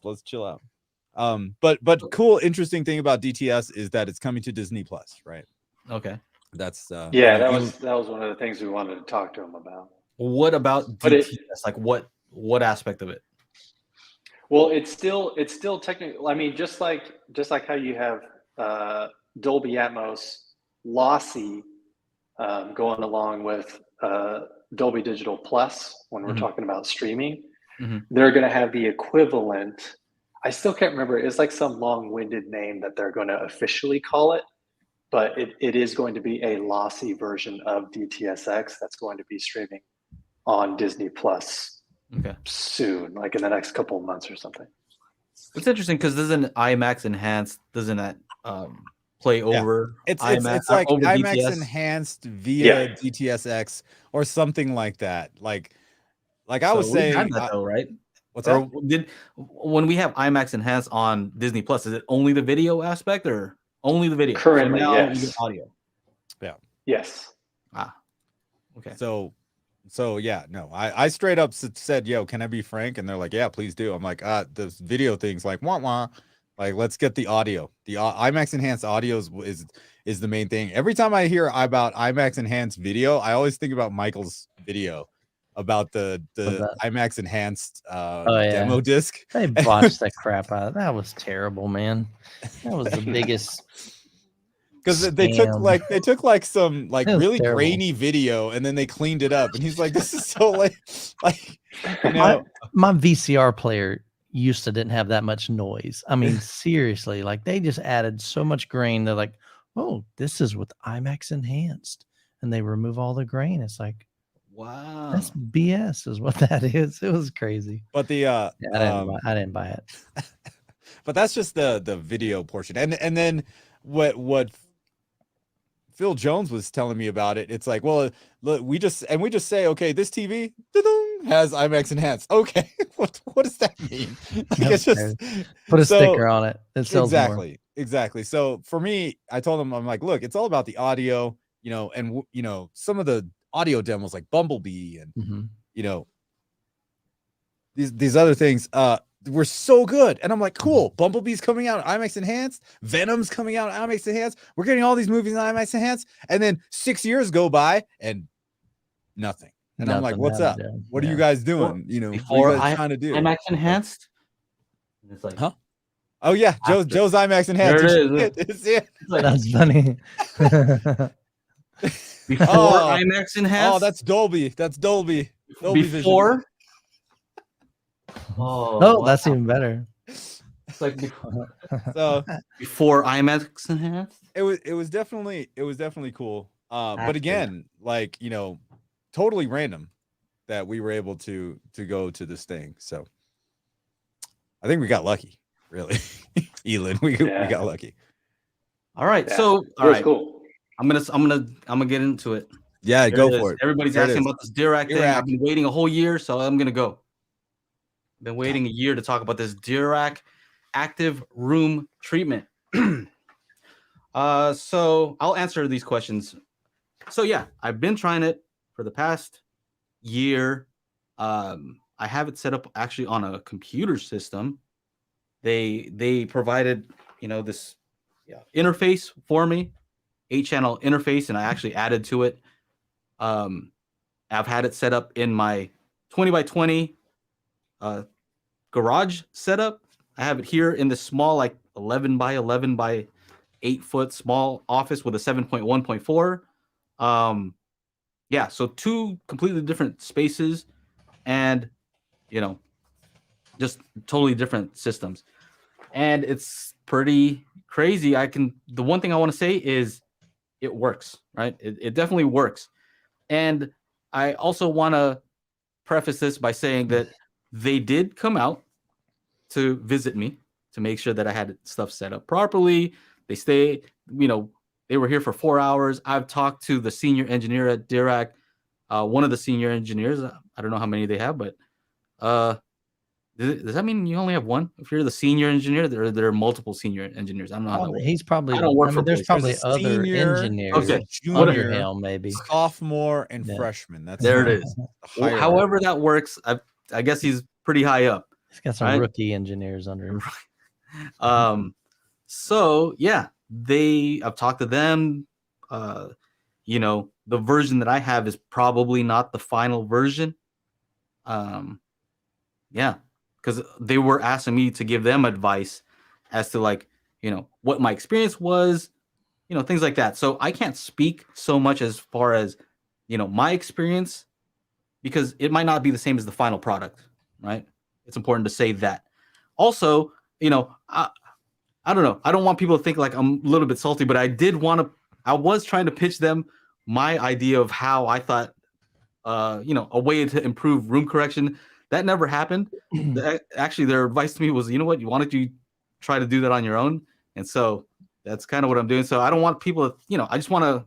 let's chill out. But cool, interesting thing about DTS is that it's coming to Disney Plus, right? Okay. That's that was one of the things we wanted to talk to him about. What about DTS? Like what aspect of it? Well, it's still technically. I mean, just like how you have Dolby Atmos lossy going along with Dolby Digital Plus when we're talking about streaming, they're going to have the equivalent. I still can't remember. It's like some long-winded name that they're going to officially call it, but it is going to be a lossy version of DTSX that's going to be streaming on Disney Plus. Okay. Soon, like in the next couple of months or something. It's interesting because doesn't IMAX Enhanced that play over? It's IMAX, it's like over IMAX DTS? Enhanced via DTSX or something like that. Like I was saying, had that though, right? What's that? When we have IMAX Enhanced on Disney Plus, is it only the video aspect or only the video? Currently, so yes. You get audio. Yeah. Yes. Okay. So yeah, no, I straight up said, yo, can I be frank? And they're like, yeah, please do. I'm like, this video thing's like, wah. Like, let's get the audio. The IMAX Enhanced audio is the main thing. Every time I hear about IMAX Enhanced video, I always think about Michael's video about the IMAX Enhanced demo disc. They botched that crap out. That was terrible, man. That was the biggest. because they took like some like really grainy video and then they cleaned it up, and he's like, this is so like you know, my VCR player used to didn't have that much noise. I mean, seriously, like they just added so much grain. They're like, oh, this is with IMAX enhanced, and they remove all the grain. It's like, wow, that's BS is what that is. It was crazy. But the I didn't buy it. But that's just the video portion, and then what Phil Jones was telling me about it. It's like, well, look, we just say, okay, this TV has IMAX enhanced. Okay, what does that mean? Like, it's just put a sticker on it. It sells exactly. So for me, I told him, I'm like, look, it's all about the audio, you know, and you know, some of the audio demos like Bumblebee and you know, these other things were so good, and I'm like, cool. Bumblebee's coming out IMAX enhanced, Venom's coming out IMAX enhanced. We're getting all these movies in IMAX enhanced, and then 6 years go by and nothing. And I'm like, what's up? What are you guys doing? You know, what are you guys trying to do? IMAX enhanced. It's like, huh? Oh yeah, Joe's IMAX enhanced. There it is. That's funny. Before IMAX enhanced. Oh, that's Dolby. That's Dolby. Before. Vision. Oh, that's even better. It's like so before IMAX enhanced. It was definitely cool. But again, like, you know, totally random that we were able to go to this thing. So I think we got lucky, really. Elin, we got lucky. All right. Yeah, so all right, cool. I'm gonna get into it. Yeah, go for it. Everybody's asking about this Dirac thing. I've been waiting a whole year, so I'm gonna go. Been waiting a year to talk about this Dirac active room treatment. So I'll answer these questions. So yeah, I've been trying it for the past year. I have it set up actually on a computer system. They provided, you know, this interface for me, 8-channel interface, and I actually added to it. I've had it set up in my 20 by 20 garage setup. I have it here in this small, like 11 by 11 by 8 foot small office with a 7.1.4. Yeah, so 2 completely different spaces, and you know, just totally different systems. And it's pretty crazy. The one thing I want to say is it works, right? It definitely works. And I also want to preface this by saying that they did come out to visit me to make sure that I had stuff set up properly. They were here for 4 hours. I've talked to the senior engineer at Dirac, one of the senior engineers. I don't know how many they have, but does that mean you only have one? If you're the senior engineer, there are multiple senior engineers. I don't know how that works. He's probably. I don't work for. There's probably other engineers. Okay, junior, him, maybe sophomore and freshman. That's there it is. However that works, I guess he's pretty high up. He's got some rookie engineers under him. So yeah, I've talked to them. You know, the version that I have is probably not the final version. Yeah, because they were asking me to give them advice as to, like, you know, what my experience was, you know, things like that. So I can't speak so much as far as, you know, my experience, because it might not be the same as the final product, right? It's important to say that. Also, you know, I don't know. I don't want people to think like I'm a little bit salty, but I was trying to pitch them my idea of how I thought, you know, a way to improve room correction. That never happened. Actually, their advice to me was, you know what, why don't you try to do that on your own? And so that's kind of what I'm doing. So I don't want people to, you know, I just want to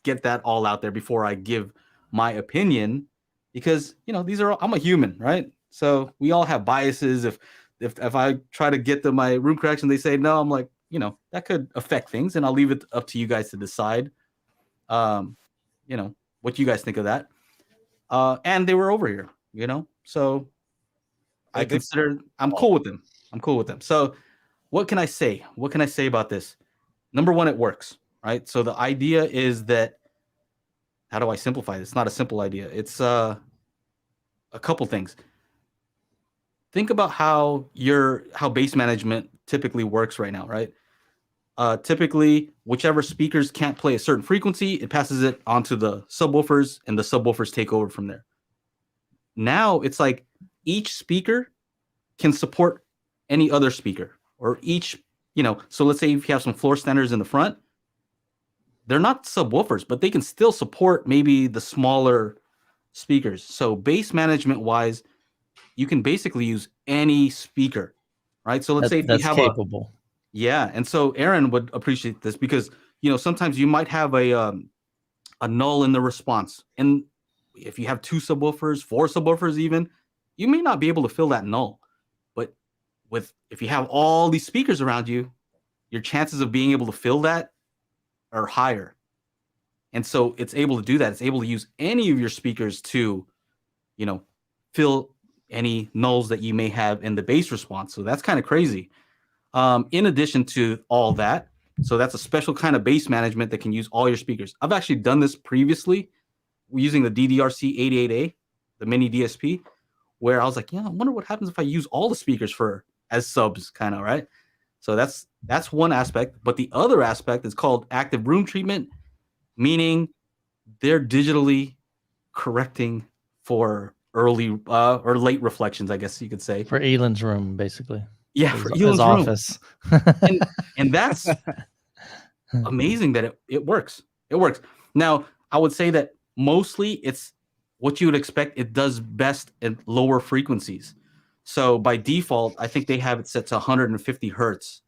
get that all out there before I give my opinion, because, you know, I'm a human, right? So we all have biases. If I try to get to my room correction, they say no, I'm like, you know, that could affect things, and I'll leave it up to you guys to decide, you know, what you guys think of that. And they were over here, you know, so I'm cool with them. I'm cool with them. So what can I say? What can I say about this? Number one, it works, right? So the idea is that, how do I simplify this? It's not a simple idea. It's a couple things. Think about how base management typically works right now, right? typically whichever speakers can't play a certain frequency, it passes it onto the subwoofers, and the subwoofers take over from there. Now it's like each speaker can support any other speaker, or each, so let's say if you have some floor standers in the front, they're not subwoofers, but they can still support maybe the smaller speakers. So bass management wise, you can basically use any speaker, right? So let's say if you have capable. Yeah, and so Aaron would appreciate this because sometimes you might have a null in the response, and if you have 2 subwoofers, 4 subwoofers, even, you may not be able to fill that null. But if you have all these speakers around you, your chances of being able to fill that are higher, and so it's able to do that. It's able to use any of your speakers to, fill any nulls that you may have in the bass response. So that's kind of crazy. In addition to all that, so that's a special kind of bass management that can use all your speakers. I've actually done this previously using the DDRC-88A, the mini DSP, where I was like, I wonder what happens if I use all the speakers as subs, kind of, right? So that's one aspect. But the other aspect is called active room treatment, meaning they're digitally correcting for early or late reflections, I guess you could say. For Elan's room, basically. Yeah, for Elan's office. and that's amazing that it works. It works. Now, I would say that mostly it's what you would expect. It does best at lower frequencies. So by default, I think they have it set to 150 hertz.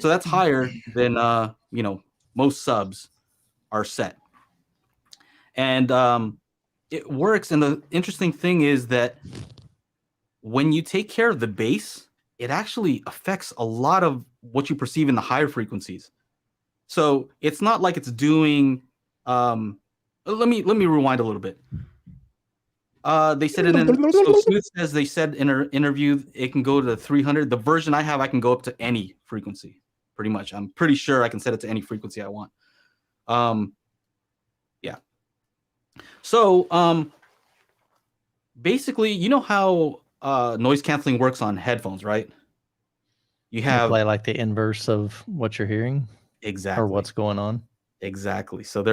So that's higher than most subs are set. And it works. And the interesting thing is that when you take care of the bass, it actually affects a lot of what you perceive in the higher frequencies. So it's not like it's doing. Let me rewind a little bit. They said so Smith says they said in her interview it can go to 300. The version I have, I can go up to any frequency, pretty much. I'm pretty sure I can set it to any frequency I want. Yeah. So basically, you know how noise canceling works on headphones, right? You play like the inverse of what you're hearing, exactly, or what's going on. Exactly. So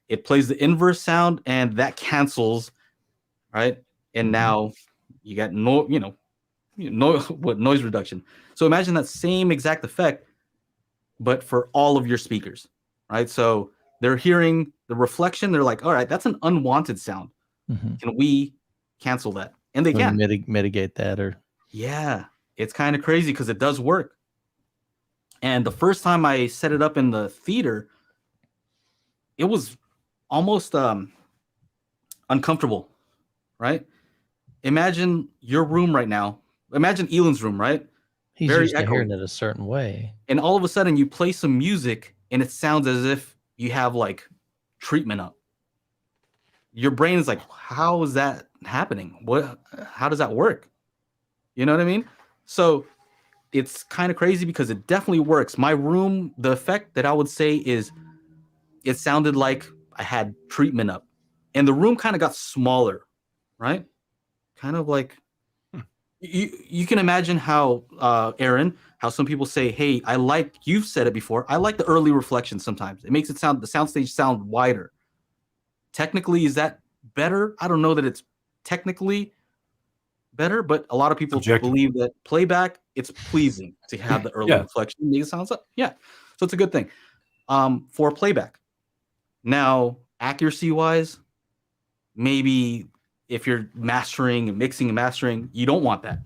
it plays the inverse sound, and that cancels, right? And now you got noise reduction. So imagine that same exact effect, but for all of your speakers, right? So they're hearing the reflection. They're like, all right, that's an unwanted sound. Mm-hmm. Can we cancel that? And they can mitigate that, or it's kind of crazy because it does work. And the first time I set it up in the theater, it was almost uncomfortable, right? Imagine your room right now. Imagine Elan's room, right? He's used to hearing it a certain way. And all of a sudden you play some music and it sounds as if you have like treatment up. Your brain is like, how is that happening? How does that work? You know what I mean? So it's kind of crazy because it definitely works. My room, the effect that I would say is it sounded like I had treatment up, and the room kind of got smaller, right? Kind of like you can imagine how Aaron, how some people say, hey, you've said it before, I like the early reflection sometimes. It makes the soundstage sound wider. Technically, is that better? I don't know that it's technically better, but a lot of people believe that playback, it's pleasing to have the early reflection. Make it sounds up. Yeah. So it's a good thing for playback. Now, accuracy wise, maybe if you're mastering and mixing and mastering, you don't want that.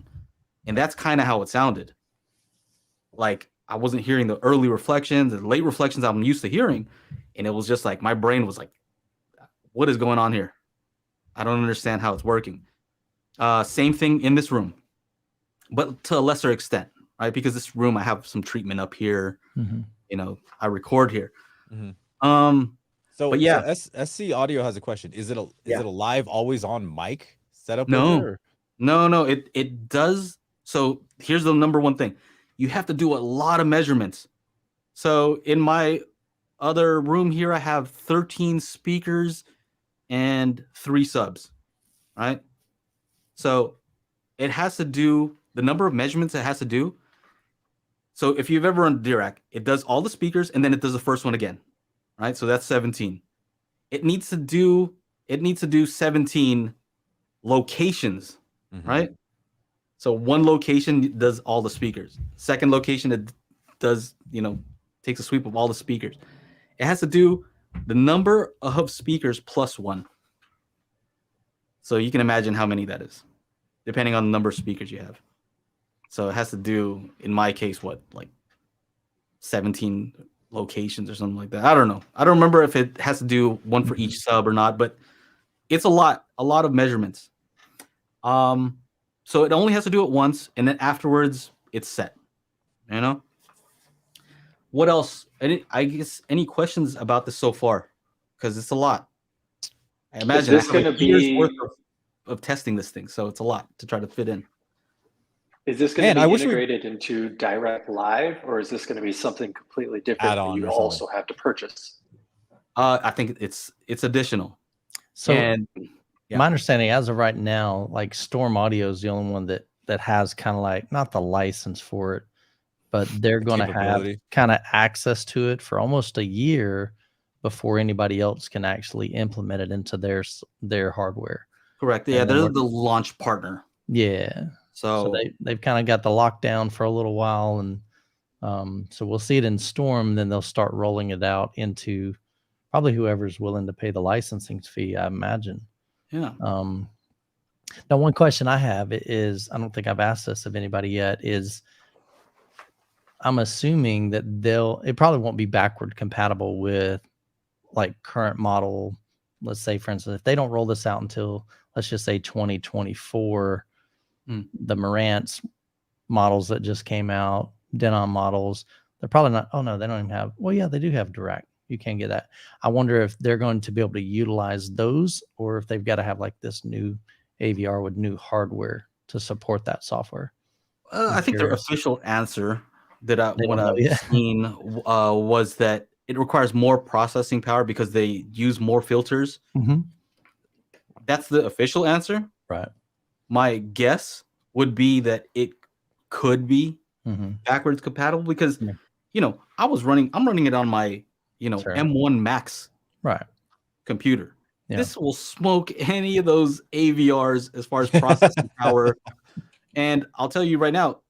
And that's kind of how it sounded. Like I wasn't hearing the early reflections and late reflections I'm used to hearing. And it was just like, my brain was like, what is going on here? I don't understand how it's working. Same thing in this room, but to a lesser extent, right? Because this room, I have some treatment up here. Mm-hmm. I record here. Mm-hmm. So SC Audio has a question. Is it a live always on mic setup? No. It does. So here's the number one thing. You have to do a lot of measurements. So in my other room here, I have 13 speakers and 3 subs, right? So it has to do the number of measurements it has to do. So if you've ever run Dirac, it does all the speakers and then it does the first one again, right? So that's 17. It needs to do 17 locations, right? So one location does all the speakers. Second location, it does, takes a sweep of all the speakers. It has to do the number of speakers plus one. So you can imagine how many that is, depending on the number of speakers you have. So it has to do, in my case, like 17 locations or something like that. I don't know. I don't remember if it has to do one for each sub or not, but it's a lot of measurements. So it only has to do it once, and then afterwards it's set. What else? I guess any questions about this so far? Because it's a lot. I imagine this going to be years worth of testing this thing, so it's a lot to try to fit in. Is this going to be integrated into Dirac Live, or is this going to be something completely different that you also have to purchase? I think it's additional. So my understanding as of right now, like Storm Audio is the only one that has kind of like, not the license for it, but they're going to have kind of access to it for almost a year before anybody else can actually implement it into their hardware. Correct. Yeah, they're the launch partner. Yeah. So they've kind of got the lockdown for a little while, and so we'll see it in Storm. Then they'll start rolling it out into probably whoever's willing to pay the licensing fee, I imagine. Yeah. Now, one question I have is, I don't think I've asked this of anybody yet, is I'm assuming that it probably won't be backward compatible with like current model. Let's say, for instance, if they don't roll this out until, let's just say 2024, the Marantz models that just came out, Denon models, they're probably not, oh no, they don't even have, well, yeah, they do have Dirac. You can get that. I wonder if they're going to be able to utilize those, or if they've got to have like this new AVR with new hardware to support that software. I think their official answer that I've seen was that it requires more processing power because they use more filters. That's the official answer. Right. My guess would be that it could be backwards compatible because, I'm running it on my, M1 Max computer. Yeah. This will smoke any of those AVRs as far as processing power. And I'll tell you right now,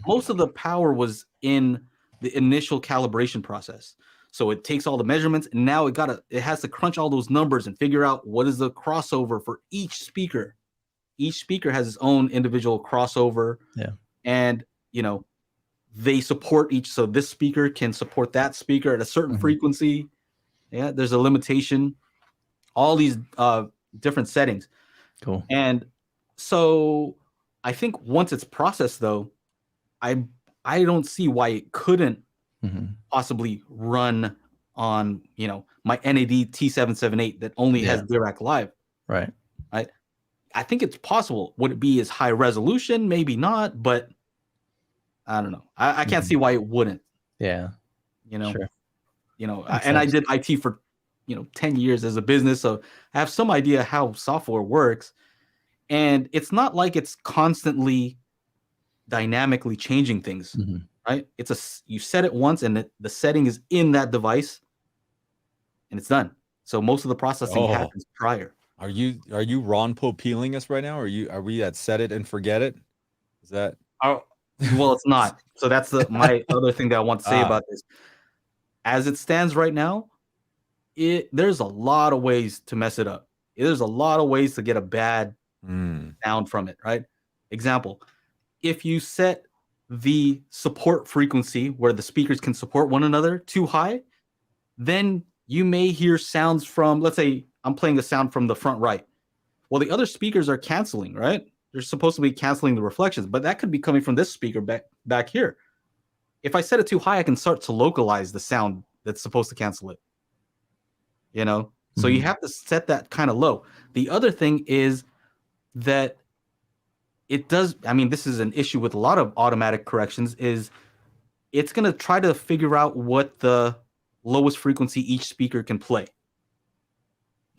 most of the power was in the initial calibration process. So it takes all the measurements, and now it has to crunch all those numbers and figure out what is the crossover for each speaker. Each speaker has its own individual crossover. Yeah. And, they support each. So this speaker can support that speaker at a certain frequency. Yeah. There's a limitation. All these different settings. Cool. And so I think once it's processed, though, I don't see why it couldn't possibly run on, my NAD T778 that only has Dirac Live. Right. I think it's possible. Would it be as high resolution? Maybe not, but I don't know. I can't see why it wouldn't. Yeah. Sure. And I did IT for, 10 years as a business. So I have some idea how software works. And it's not like it's constantly dynamically changing things, right? You set it once and the setting is in that device and it's done. So most of the processing happens prior. Are you Ron Popeeling us right now? Are we at set it and forget it? Is that? Well, it's not. So that's my other thing that I want to say about this. As it stands right now, there's a lot of ways to mess it up. There's a lot of ways to get a bad sound from it, right? Example, if you set the support frequency where the speakers can support one another too high, then you may hear sounds from, let's say I'm playing a sound from the front right. Well, the other speakers are canceling, right? They're supposed to be canceling the reflections, but that could be coming from this speaker back here. If I set it too high, I can start to localize the sound that's supposed to cancel it. So you have to set that kind of low. The other thing is that it does, this is an issue with a lot of automatic corrections, is it's going to try to figure out what the lowest frequency each speaker can play.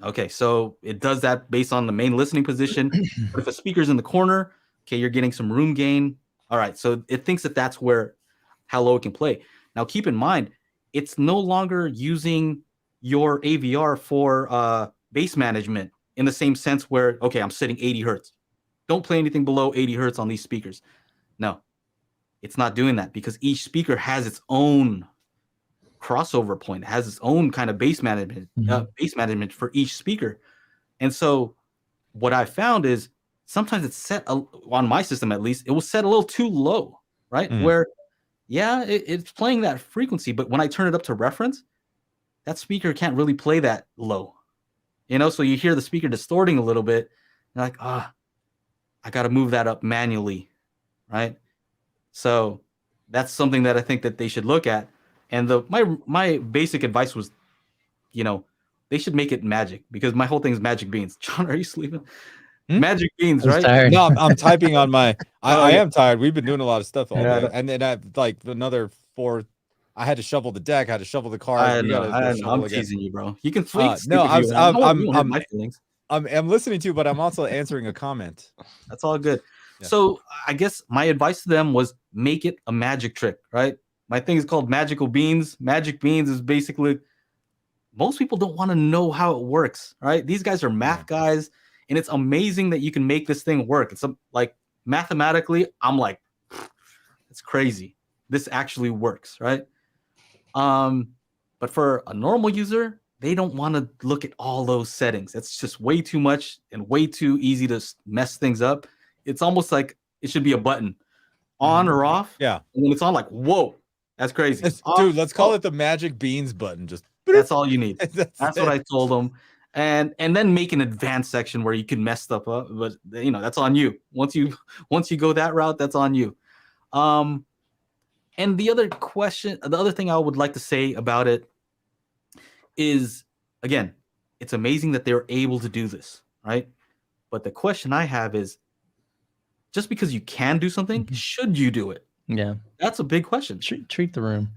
Okay, so it does that based on the main listening position. But if a speaker's in the corner, okay, you're getting some room gain. All right, so it thinks that that's where how low it can play. Now, keep in mind, it's no longer using your AVR for bass management in the same sense where, okay, I'm setting 80 hertz. Don't play anything below 80 hertz on these speakers. No, it's not doing that because each speaker has its own crossover point. It has its own kind of bass management for each speaker. And so what I found is sometimes it's set on my system, at least, it was set a little too low, right? Where, yeah, it's playing that frequency, but when I turn it up to reference, that speaker can't really play that low, you know? So you hear the speaker distorting a little bit. You're like, I got to move that up manually, right? So that's something that I think that they should look at. And my basic advice was, you know, they should make it magic because my whole thing is magic beans. John, are you sleeping? Magic beans, right? Tired. No, I'm typing on my. I am tired. We've been doing a lot of stuff all day, and then I like another 4. I had to shovel the deck. I had to shovel the car. I'm teasing you, bro. You can sleep. No, I'm my feelings. I'm listening to you, but I'm also answering a comment. That's all good. Yeah. So I guess my advice to them was make it a magic trick, right? My thing is called magical beans. Magic beans is basically most people don't want to know how it works, right? These guys are math guys, and it's amazing that you can make this thing work. It's like mathematically, I'm like, it's crazy. This actually works, right? But for a normal user, they don't want to look at all those settings. It's just way too much and way too easy to mess things up. It's almost like it should be a button on or off. Yeah. And when it's on, like, whoa, that's crazy. Dude, let's call it the magic beans button. Just that's all you need. That's what I told them. And then make an advanced section where you can mess stuff up. But you know, that's on you. Once you go that route, that's on you. And the other thing I would like to say about it is, again, it's amazing that they're able to do this, right? But the question I have is, just because you can do something, should you do it? Yeah, that's a big question. Treat the room.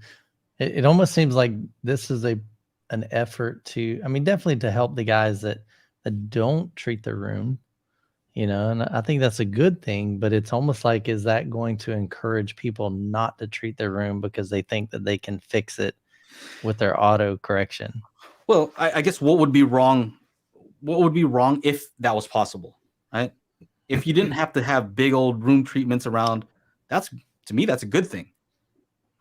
It almost seems like this is an effort to, I mean, definitely to help the guys that don't treat the room, you know, and I think that's a good thing, but it's almost like, is that going to encourage people not to treat their room because they think that they can fix it with their auto correction? Well, I guess what would be wrong if that was possible, right? If you didn't have to have big old room treatments around, to me, that's a good thing,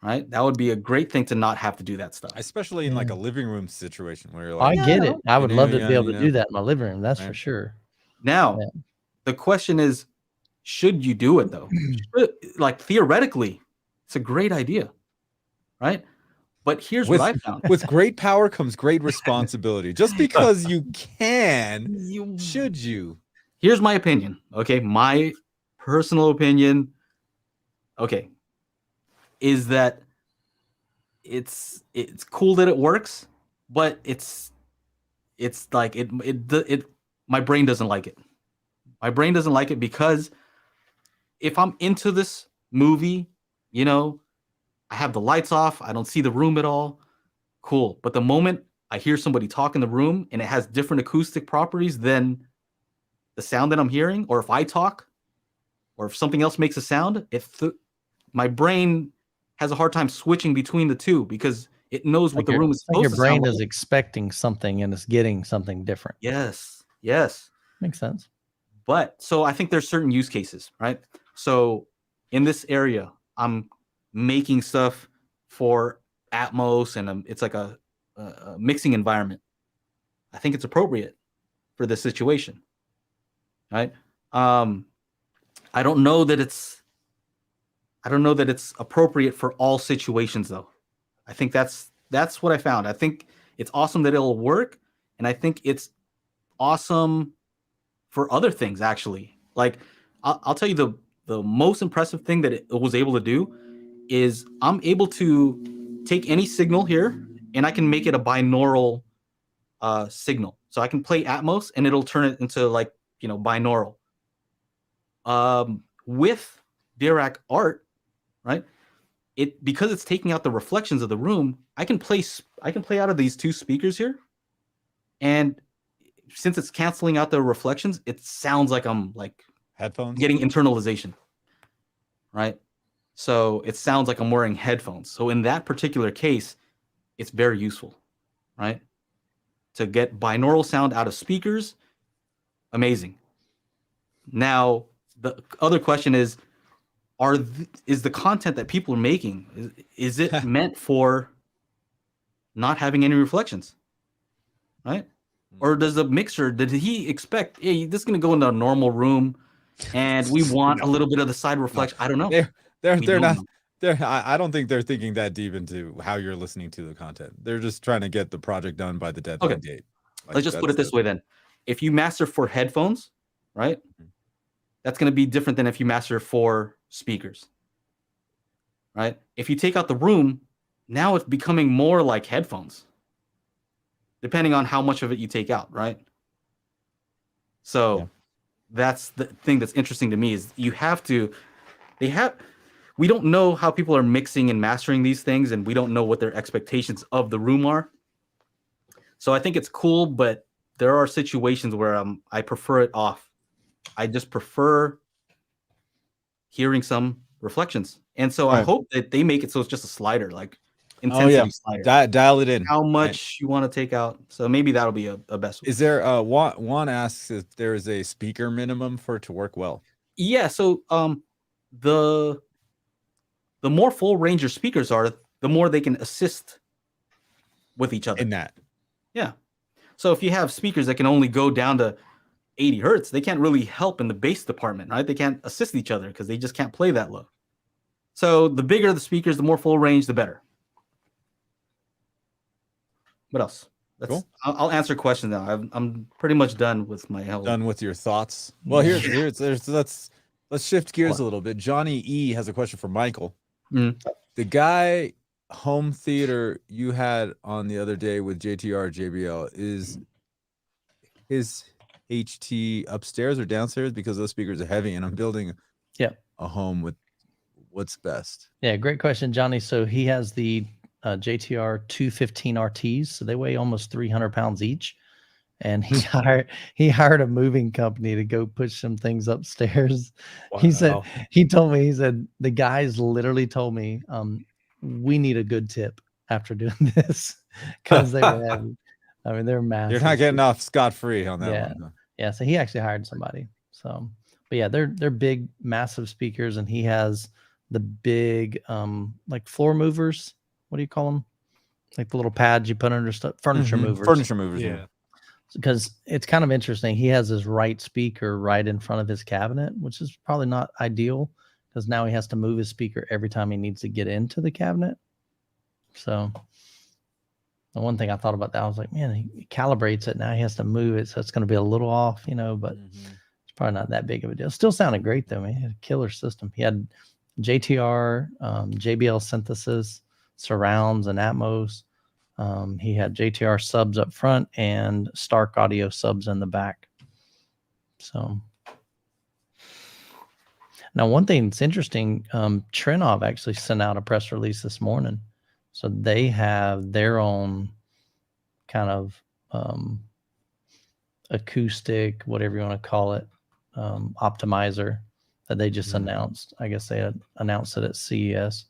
right? That would be a great thing to not have to do that stuff. Especially in like a living room situation where you're like, I get it. I would love to be able to do that in my living room. That's for sure. Now, the question is, should you do it though? Like theoretically, it's a great idea, right? But here's what I found. With great power comes great responsibility. Just because you can, should you? Here's my opinion, okay? My personal opinion, okay, is that it's cool that it works, but it's like my brain doesn't like it. My brain doesn't like it because if I'm into this movie, you know, I have the lights off, I don't see the room at all, cool. But the moment I hear somebody talk in the room and it has different acoustic properties than the sound that I'm hearing, or if I talk, or if something else makes a sound, my brain has a hard time switching between the two because it knows what the room is supposed to sound like. Your brain is expecting something and it's getting something different. Yes. Makes sense. But so I think there's certain use cases, right? So in this area, I'm making stuff for Atmos and it's like a mixing environment. I think it's appropriate for this situation, right? I don't know that it's appropriate for all situations though. I think that's what I found. I think it's awesome that it'll work, and I think it's awesome for other things actually. Like I'll tell you the most impressive thing that it was able to do is I'm able to take any signal here and I can make it a binaural signal. So I can play Atmos and it'll turn it into like, you know, binaural. With Dirac art, right? Because it's taking out the reflections of the room, I can play out of these two speakers here. And since it's canceling out the reflections, it sounds like I'm like headphones getting internalization, right? So it sounds like I'm wearing headphones. So in that particular case, it's very useful, right? To get binaural sound out of speakers, amazing. Now, the other question is, is the content that people are making, is it meant for not having any reflections, right? Or does the mixer, did he expect, hey, this is going to go into a normal room and we want a little bit of the side reflection? I don't know. They're not. I don't think they're thinking that deep into how you're listening to the content. They're just trying to get the project done by the deadline date. Let's just put it this way then. If you master for headphones, right? That's going to be different than if you master for speakers, right? If you take out the room, now it's becoming more like headphones, depending on how much of it you take out, right? So that's the thing that's interesting to me is we don't know how people are mixing and mastering these things, and we don't know what their expectations of the room are. So I think it's cool, but there are situations where I prefer it off. I just prefer hearing some reflections. And so I hope that they make it so it's just a slider, like intensity slider. Dial it in. How much you want to take out. So maybe that'll be a best one. Is there Juan asks if there is a speaker minimum for it to work well? Yeah, so the more full range your speakers are, the more they can assist with each other. In that. Yeah. So if you have speakers that can only go down to 80 hertz, they can't really help in the bass department, right? They can't assist each other because they just can't play that low. So the bigger the speakers, the more full range, the better. What else? Cool. I'll answer questions now. I'm pretty much done with my help. Done with your thoughts. Well, let's shift gears a little bit. Johnny E has a question for Michael. The guy home theater you had on the other day with JTR JBL, is his HT upstairs or downstairs? Because those speakers are heavy and I'm building a home with what's best. Yeah, great question, Johnny. So he has the JTR 215 RTs, so they weigh almost 300 pounds each. And he hired a moving company to go push some things upstairs. Wow. He told me the guys literally told me, we need a good tip after doing this because they were heavy. I mean, they're massive. You're not getting off scot-free on that one. Yeah. So he actually hired somebody. So, but yeah, they're big, massive speakers, and he has the big like floor movers. What do you call them? Like the little pads you put under stuff, furniture movers. Furniture movers. Yeah. Because it's kind of interesting. He has his right speaker right in front of his cabinet, which is probably not ideal because now he has to move his speaker every time he needs to get into the cabinet. So the one thing I thought about that, I was like, man, he calibrates it. Now he has to move it. So it's going to be a little off, but it's probably not that big of a deal. Still sounded great though, man. He had a killer system. He had JTR, JBL synthesis, surrounds, and Atmos. He had JTR subs up front and Stark audio subs in the back. So now one thing that's interesting, Trinov actually sent out a press release this morning. So they have their own kind of acoustic, whatever you want to call it, optimizer that they just announced. I guess they had announced it at CES.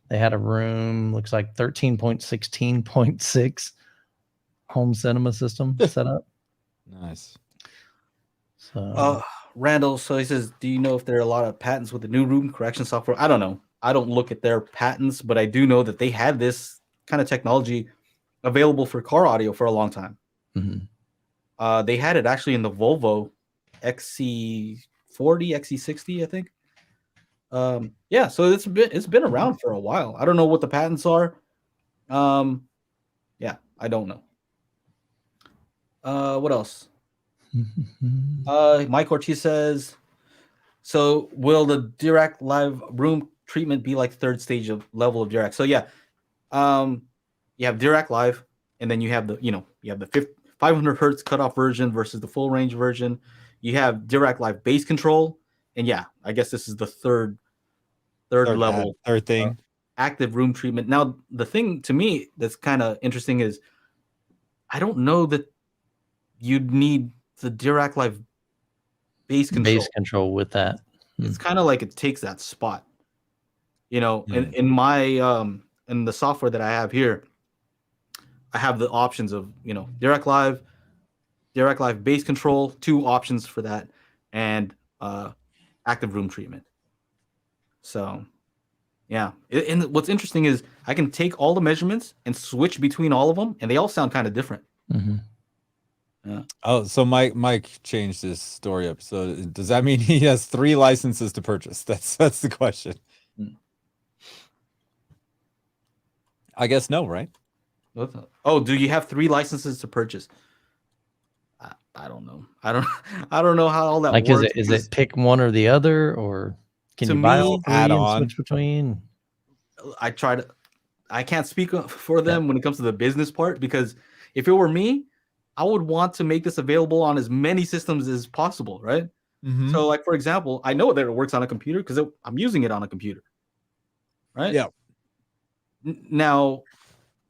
They had a room, looks like 13.16.6 home cinema system set up. Nice. So, Randall, so he says, do you know if there are a lot of patents with the new room correction software? I don't know. I don't look at their patents, but I do know that they had this kind of technology available for car audio for a long time. They had it actually in the Volvo XC40, XC60, I think. Yeah, so it's been around for a while. I don't know what the patents are. Yeah, I don't know. What else? Mike Ortiz says, so will the Dirac live room treatment be like third stage of level of Dirac? So yeah, you have Dirac live, and then you have the 500 hertz cutoff version versus the full range version. You have Dirac live bass control, and yeah, I guess this is the third level, third thing, active room treatment. Now, the thing to me that's kind of interesting is I don't know that you'd need the Dirac live bass control. Bass control with that. It's kind of like it takes that spot. in my in the software that I have here, I have the options of Dirac Live base control, 2 options for that, and active room treatment. So yeah, and what's interesting is I can take all the measurements and switch between all of them, and they all sound kind of different. Yeah. Oh, so Mike changed his story up. So does that mean he has 3 licenses to purchase? That's the question. I guess no, right? Oh, do you have 3 licenses to purchase? I don't know. I don't know how all that works. Is it pick one or the other, or can you buy all 3 and switch between? I can't speak for them when it comes to the business part, because if it were me, I would want to make this available on as many systems as possible, right? So, like, for example, I know that it works on a computer because I'm using it on a computer, right? Yeah. Now,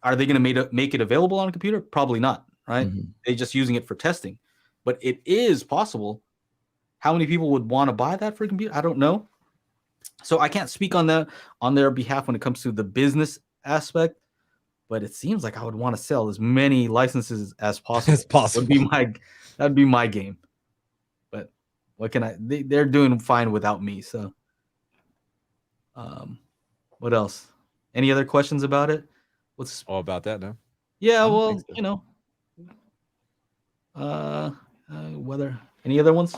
are they going to make it available on a computer? Probably not, right? They're just using it for testing. But it is possible. How many people would want to buy that for a computer? I don't know. So I can't speak on their behalf when it comes to the business aspect. But it seems like I would want to sell as many licenses as possible. That'd be my game. But what can they're doing fine without me. So, what else? Any other questions about it? What's all about that now? Yeah, well, whether any other ones?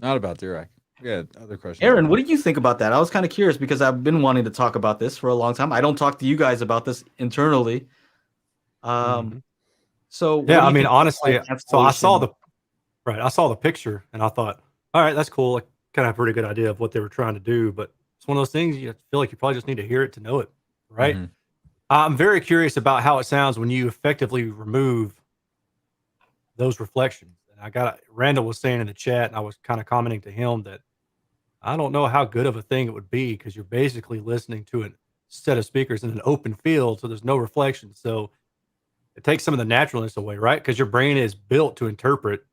Not about Dirac. Yeah, other questions. Aaron, what do you think about that? I was kind of curious because I've been wanting to talk about this for a long time. I don't talk to you guys about this internally. So yeah, I mean, honestly, so I saw the picture and I thought, all right, that's cool. I kind of have a pretty good idea of what they were trying to do, but it's one of those things you feel like you probably just need to hear it to know it, right? I'm very curious about how it sounds when you effectively remove those reflections. And Randall was saying in the chat, and I was kind of commenting to him that I don't know how good of a thing it would be, because you're basically listening to a set of speakers in an open field, so there's no reflection. So it takes some of the naturalness away, right? Because your brain is built to interpret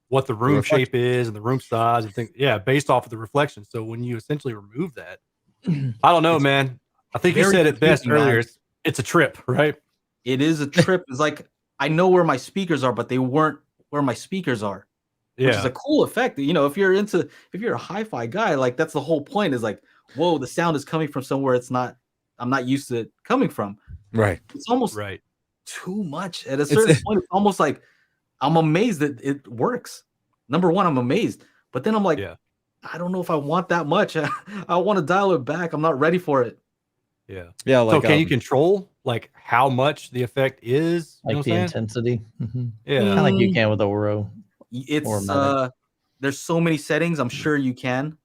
what the room shape is and the room size and things, based off of the reflection. So when you essentially remove that, I don't know, man. I think you said it best earlier. It's a trip, right? It is a trip. It's like I know where my speakers are, but they weren't where my speakers are. Which is a cool effect. If you're a hi-fi guy, like that's the whole point, is like, whoa, the sound is coming from somewhere I'm not used to it coming from. Right. It's almost too much. At a certain point, it's almost like I'm amazed that it works. Number one, I'm amazed. But then I'm like, I don't know if I want that much. I want to dial it back. I'm not ready for it. Yeah. Like, so can you control like how much the effect is? Like the intensity? Yeah. Kind of like you can with Oro. It's there's so many settings. I'm sure you can,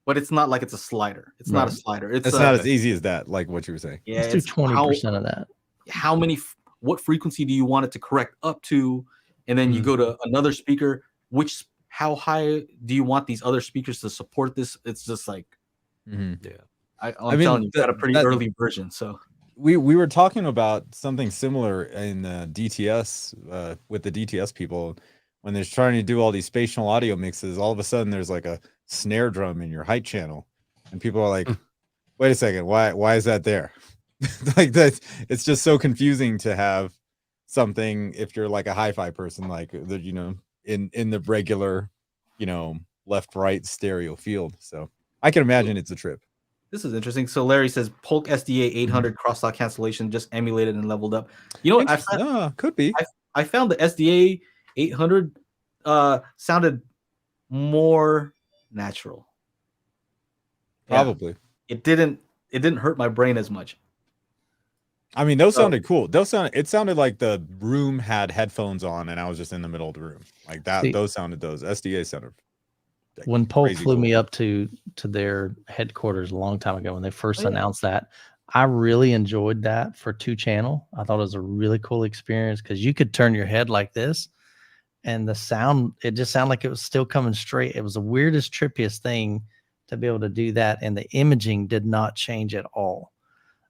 but it's not like it's a slider. It's not a slider. It's not as easy as that. Like what you were saying. Yeah, let's do 20% of that. What frequency do you want it to correct up to? And then you go to another speaker. How high do you want these other speakers to support this? It's just like, yeah. I'm telling you, got a pretty early version. So we were talking about something similar in DTS with the DTS people. When they're trying to do all these spatial audio mixes, all of a sudden there's like a snare drum in your height channel, and people are like, "Wait a second, why is that there?" Like that, it's just so confusing to have something if you're like a hi-fi person, like in the regular, left-right stereo field. So I can imagine it's a trip. This is interesting. So Larry says Polk SDA 800 crosstalk cancellation just emulated and leveled up. You know what? Could be. I found the SDA 800 sounded more natural. Probably. It didn't hurt my brain as much. I mean, those sounded cool. It sounded like the room had headphones on and I was just in the middle of the room. Like that. Those SDA sounded. Like when Polk flew me up to their headquarters a long time ago, when they first announced that, I really enjoyed that for 2-channel. I thought it was a really cool experience because you could turn your head like this and the sound, it just sounded like it was still coming straight. It was the weirdest, trippiest thing to be able to do that. And the imaging did not change at all.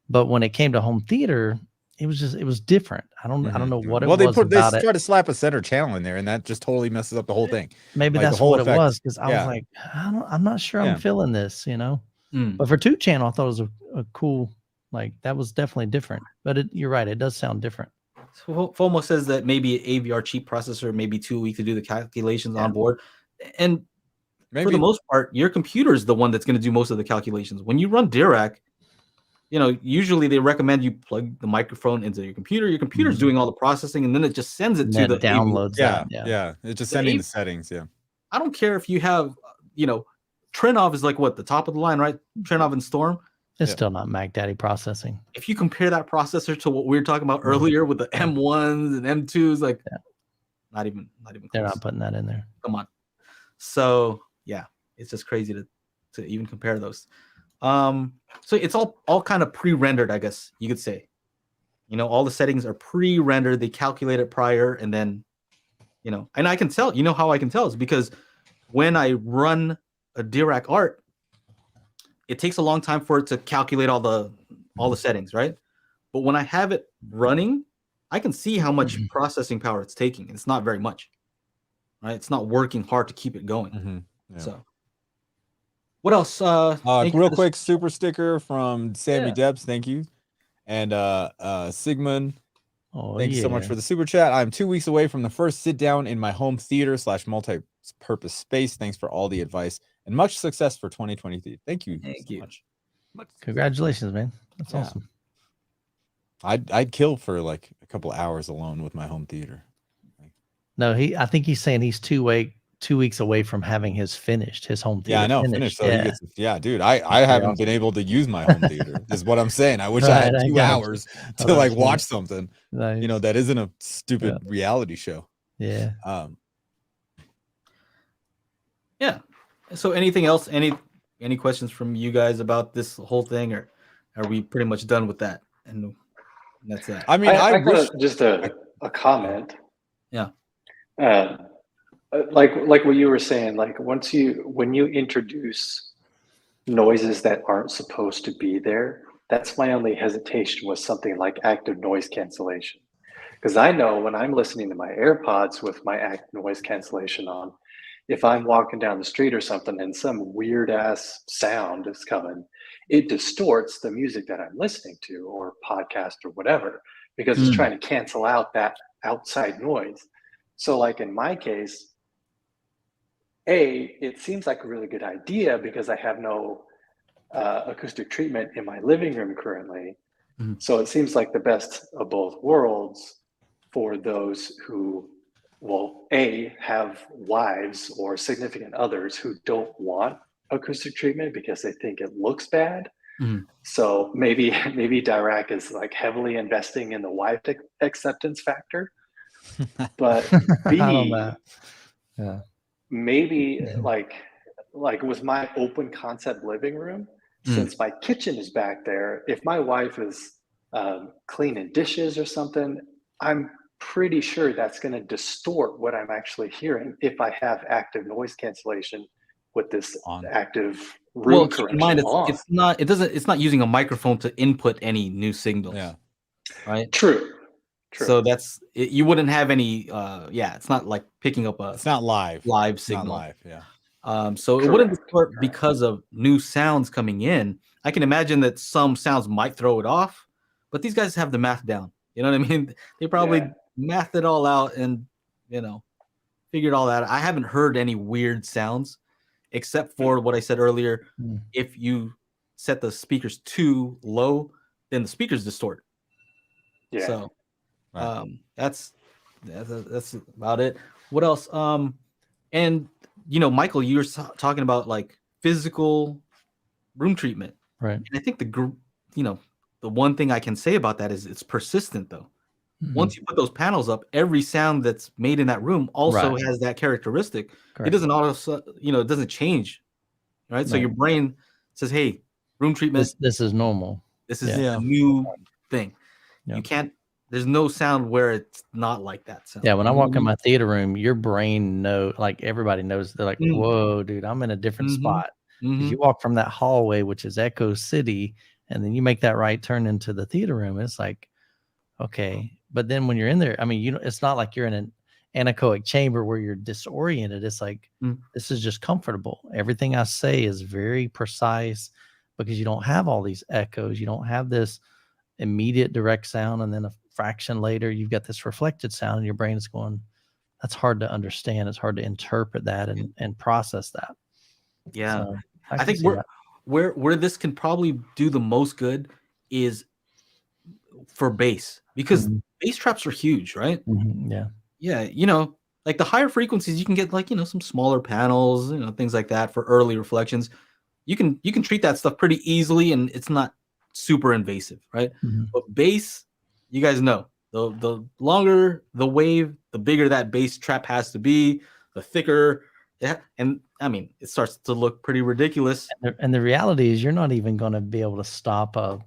But when it came to home theater, it was different. I don't know what it well, was about they it. try to slap a center channel in there, and that just totally messes up the whole thing. Maybe like, that's what it was, because I was like, I'm not sure I'm feeling this, you know. But for 2-channel, I thought it was a cool, like, that was definitely different. But you're right, it does sound different. So FOMO says that maybe an AVR cheap processor may be too weak to do the calculations on board, and for the most part, your computer is the one that's going to do most of the calculations. When you run Dirac, you know, usually they recommend you plug the microphone into your computer. Your computer's doing all the processing, and then it just sends it to the downloads. It's just sending the settings. Yeah, I don't care if you have, you know, Trinov is like what, the top of the line, right? Trinov and Storm. It's still not Mac Daddy processing. If you compare that processor to what we were talking about earlier with the M1s and M2s, like not even close. They're not putting that in there. Come on. So yeah, it's just crazy to even compare those. So it's all kind of pre-rendered, I guess you could say. You know, all the settings are pre-rendered. They calculate it prior, and then, you know, and I can tell. You know how I can tell is because when I run a Dirac art, it takes a long time for it to calculate all the settings, right? But when I have it running, I can see how much processing power it's taking. It's not very much, right? It's not working hard to keep it going. So, what else? Real quick, super sticker from Sammy Debs. Thank you. And Sigmund. Thank you so much for the super chat. I'm 2 weeks away from the first sit down in my home theater / multi-purpose space. Thanks for all the advice and much success for 2023. Thank you. Thank you. Much. Congratulations, man. That's awesome. I'd kill for like a couple hours alone with my home theater. No, I think he's saying he's 2 weeks away from having his home theater. Yeah, I know, finished. So he gets, dude, I haven't been able to use my home theater. Is what I'm saying. I wish I had 2 hours to like watch something, you know, that isn't a stupid reality show. Yeah. Yeah. So anything else? Any questions from you guys about this whole thing, or are we pretty much done with that? And that's it. I mean, I wish just a comment. Yeah. Like what you were saying, like when you introduce noises that aren't supposed to be there, that's my only hesitation with something like active noise cancellation. Because I know when I'm listening to my AirPods with my active noise cancellation on, if I'm walking down the street or something and some weird ass sound is coming, it distorts the music that I'm listening to or podcast or whatever, because it's trying to cancel out that outside noise. So like in my case, it seems like a really good idea because I have no acoustic treatment in my living room currently. So it seems like the best of both worlds for those who, well, have wives or significant others who don't want acoustic treatment because they think it looks bad. So maybe Dirac is like heavily investing in the wife acceptance factor. But maybe like with my open concept living room, since my kitchen is back there, if my wife is cleaning dishes or something, I'm pretty sure that's going to distort what I'm actually hearing if I have active noise cancellation with this active room correction on. It's not using a microphone to input any new signals. Yeah. Right. True. So you wouldn't have any. It's not like picking up it's not live signal. Not live. Yeah. So it wouldn't distort because of new sounds coming in. I can imagine that some sounds might throw it off, but these guys have the math down. You know what I mean? They probably mathed it all out and, you know, figured all that. I haven't heard any weird sounds except for what I said earlier. If you set the speakers too low, then the speakers distort. Yeah. So that's about it. What else? And you know, Michael, you were talking about like physical room treatment, right? And I think the one thing I can say about that is it's persistent though. Once you put those panels up, every sound that's made in that room also has that characteristic. Correct. It doesn't it doesn't change, right? So your brain says, "Hey, room treatment. This is normal. This is a new thing. You can't. There's no sound where it's not like that sound." Yeah, when I walk in my theater room, your brain like everybody knows. They're like, "Whoa, dude, I'm in a different spot." You walk from that hallway, which is Echo City, and then you make that right turn into the theater room. It's like, Okay. But then when you're in there, I mean, it's not like you're in an anechoic chamber where you're disoriented. It's like, this is just comfortable. Everything I say is very precise because you don't have all these echoes. You don't have this immediate direct sound. And then a fraction later, you've got this reflected sound and your brain is going, that's hard to understand. It's hard to interpret that and process that. Yeah. So I think where this can probably do the most good is for bass, because bass traps are huge, right? Yeah. Yeah. Like the higher frequencies, you can get like, some smaller panels, things like that for early reflections. You can treat that stuff pretty easily and it's not super invasive, right? But bass, you guys know, the longer the wave, the bigger that bass trap has to be, the thicker. Yeah. And I mean, it starts to look pretty ridiculous. And the reality is you're not even going to be able to stop a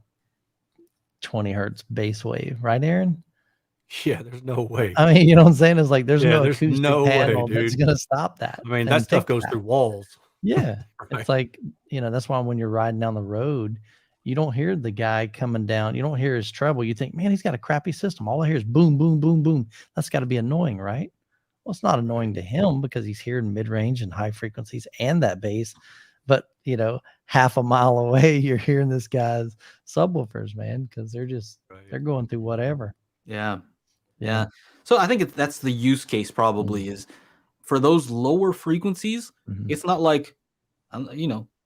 20 hertz bass wave, right, Aaron? Yeah, there's no way. I mean, you know what I'm saying? It's like there's no acoustic panel way, that's going to stop that. I mean, that stuff goes through walls. Yeah. Right. It's like, that's why when you're riding down the road, you don't hear the guy coming down. You don't hear his treble. You think, man, he's got a crappy system. All I hear is boom, boom, boom, boom. That's got to be annoying, right? Well, it's not annoying to him because he's hearing mid-range and high frequencies and that bass. But, half a mile away, you're hearing this guy's subwoofers, man, because they're going through whatever. Yeah. So I think that's the use case probably is for those lower frequencies. It's not like,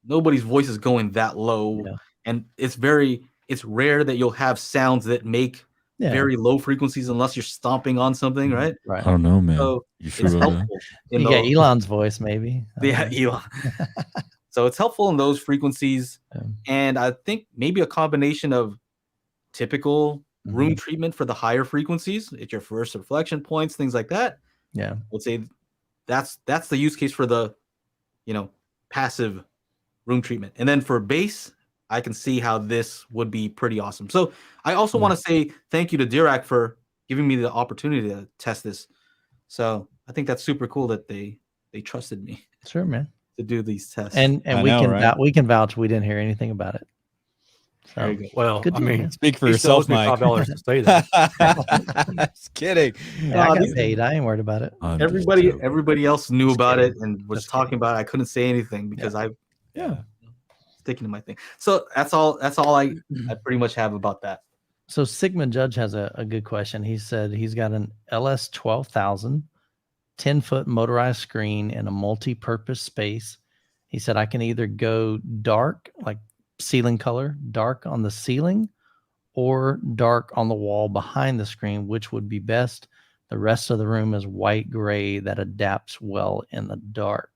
nobody's voice is going that low. Yeah. And it's rare that you'll have sounds that make very low frequencies unless you're stomping on something, right? I don't know, man. So you sure it's about helpful. You got Elon's voice, maybe. Yeah, Elon. So it's helpful in those frequencies. And I think maybe a combination of typical room treatment for the higher frequencies at your first reflection points, things like that. Yeah. I would say that's the use case for the, passive room treatment. And then for bass, I can see how this would be pretty awesome. So I also want to say thank you to Dirac for giving me the opportunity to test this. So I think that's super cool that they trusted me. Sure, man. To do these tests. And we can vouch we didn't hear anything about it. So, well, I mean, speak for yourself, Mike. $5 to say that. Just kidding. Yeah, I got paid. I ain't worried about it. Everybody else knew about it and was talking about it. I couldn't say anything because sticking to my thing. So that's all I pretty much have about that. So Sigmund Judge has a good question. He said he's got an LS 12,000 10-foot motorized screen in a multi-purpose space. He said, I can either go dark, like ceiling color, dark on the ceiling, or dark on the wall behind the screen, which would be best. The rest of the room is white gray that adapts well in the dark.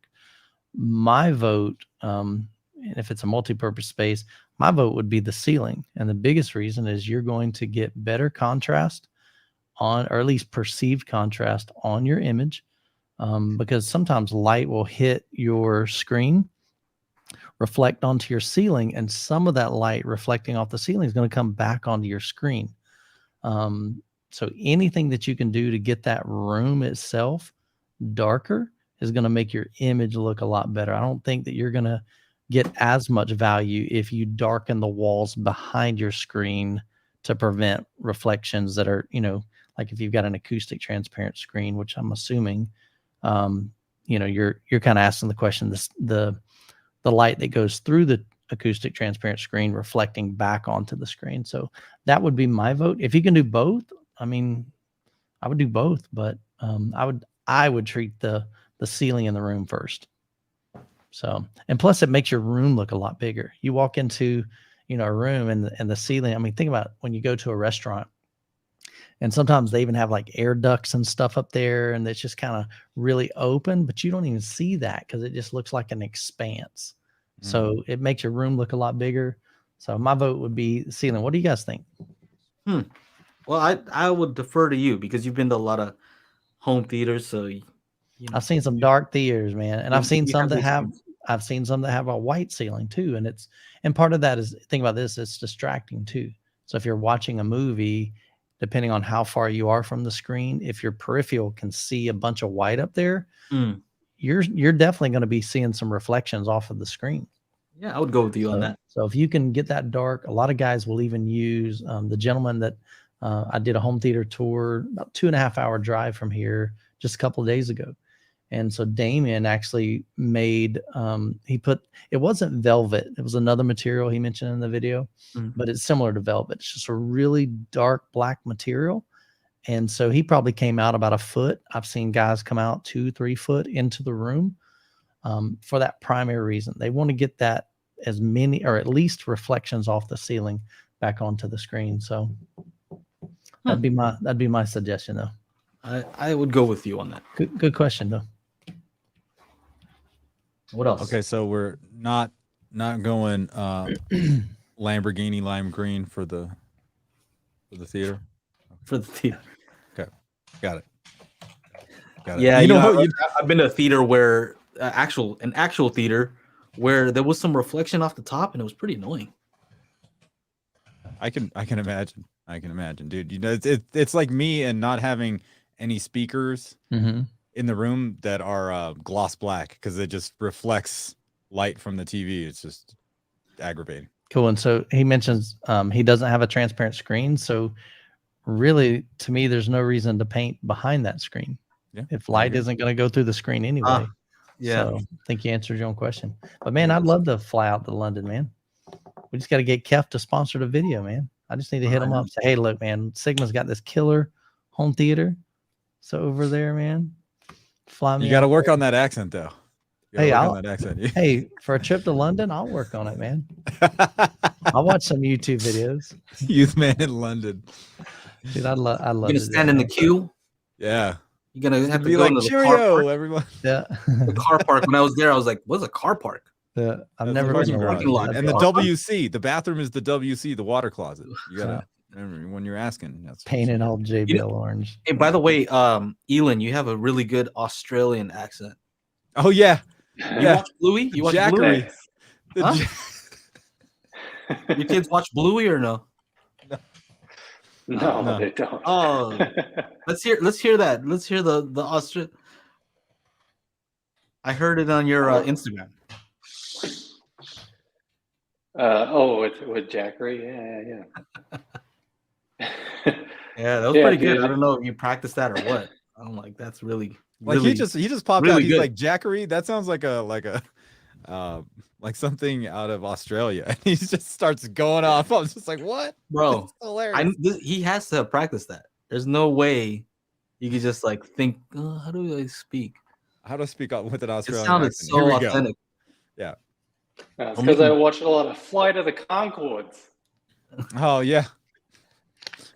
My vote, and if it's a multi-purpose space, my vote would be the ceiling. And the biggest reason is you're going to get better contrast on, or at least perceived contrast on your image, because sometimes light will hit your screen, reflect onto your ceiling, and some of that light reflecting off the ceiling is going to come back onto your screen. So anything that you can do to get that room itself darker is going to make your image look a lot better. I don't think that you're going to get as much value if you darken the walls behind your screen to prevent reflections that are, like if you've got an acoustic transparent screen, which I'm assuming, you're kind of asking the question, the light that goes through the acoustic transparent screen reflecting back onto the screen. So that would be my vote. If you can do both, I mean, I would do both, but I would treat the ceiling in the room first. So, and plus it makes your room look a lot bigger. You walk into, a room and the ceiling, I mean, think about it, when you go to a restaurant, and sometimes they even have like air ducts and stuff up there, and it's just kind of really open, but you don't even see that because it just looks like an expanse. So it makes your room look a lot bigger. So my vote would be ceiling. What do you guys think? Well, I would defer to you because you've been to a lot of home theaters. So I've seen some dark theaters, man, and I've seen some that have a white ceiling too. And part of that is, think about this, it's distracting too. So if you're watching a movie, depending on how far you are from the screen, if your peripheral can see a bunch of white up there, you're definitely going to be seeing some reflections off of the screen. Yeah, I would go with you on that. So if you can get that dark, a lot of guys will even use the gentleman that I did a home theater tour, about 2.5 hour drive from here just a couple of days ago. And so Damien actually made, it wasn't velvet. It was another material he mentioned in the video, but it's similar to velvet. It's just a really dark black material. And so he probably came out about 1 foot. I've seen guys come out 2-3 foot into the room for that primary reason. They want to get that as many, or at least reflections off the ceiling back onto the screen. So that'd be my suggestion though. I would go with you on that. Good question though. What else? Okay, so we're not going Lamborghini lime green for the theater. For the theater. Okay, got it. Yeah, I've been to a theater where an actual theater where there was some reflection off the top, and it was pretty annoying. I can imagine. Dude. You know, it's like me and not having any speakers in the room that are gloss black because it just reflects light from the TV. It's just aggravating. Cool. And so he mentions he doesn't have a transparent screen. So really, to me, there's no reason to paint behind that screen. Yeah. If light isn't going to go through the screen anyway. Yeah. So I think you answered your own question. But man, I'd love to fly out to London, man. We just got to get Kef to sponsor the video, man. I just need to hit him up. Say, hey, look, man, Sigma's got this killer home theater. So over there, man, fly me. You got to work on that accent, though. Hey, hey, for a trip to London, I'll work on it, man. I'll watch some YouTube videos. Youth man in London, dude. I love. You're gonna stand in the queue. Yeah, you're gonna have to be go like into the Cheerio, car park. everyone. Yeah, the car park. When I was there, I was like, "What's a car park?" Yeah, I've never been to parking lot. And the WC, the bathroom is the WC, the water closet. You gotta remember when you're asking. That's painted all JBL orange. Hey, by the way, Elon, you have a really good Australian accent. Oh yeah. You watch Bluey? You watch Jackery. Bluey? Huh? Your kids watch Bluey or no? No, they don't. Oh, let's hear that. Let's hear the Australian. I heard it on your Instagram. With Jackery, yeah. Yeah, that was pretty good. I don't know if you practiced that or what. I'm like, that's really. Like he just popped out. He's good. Like Jackery. That sounds like like something out of Australia. And he just starts going off. I was just like, what, bro? He has to practice that. There's no way you could just like think, how do I speak? How to speak with an Australian? It sounded accent. so authentic. Yeah, it's because I watched a lot of Flight of the Conchords. Oh yeah,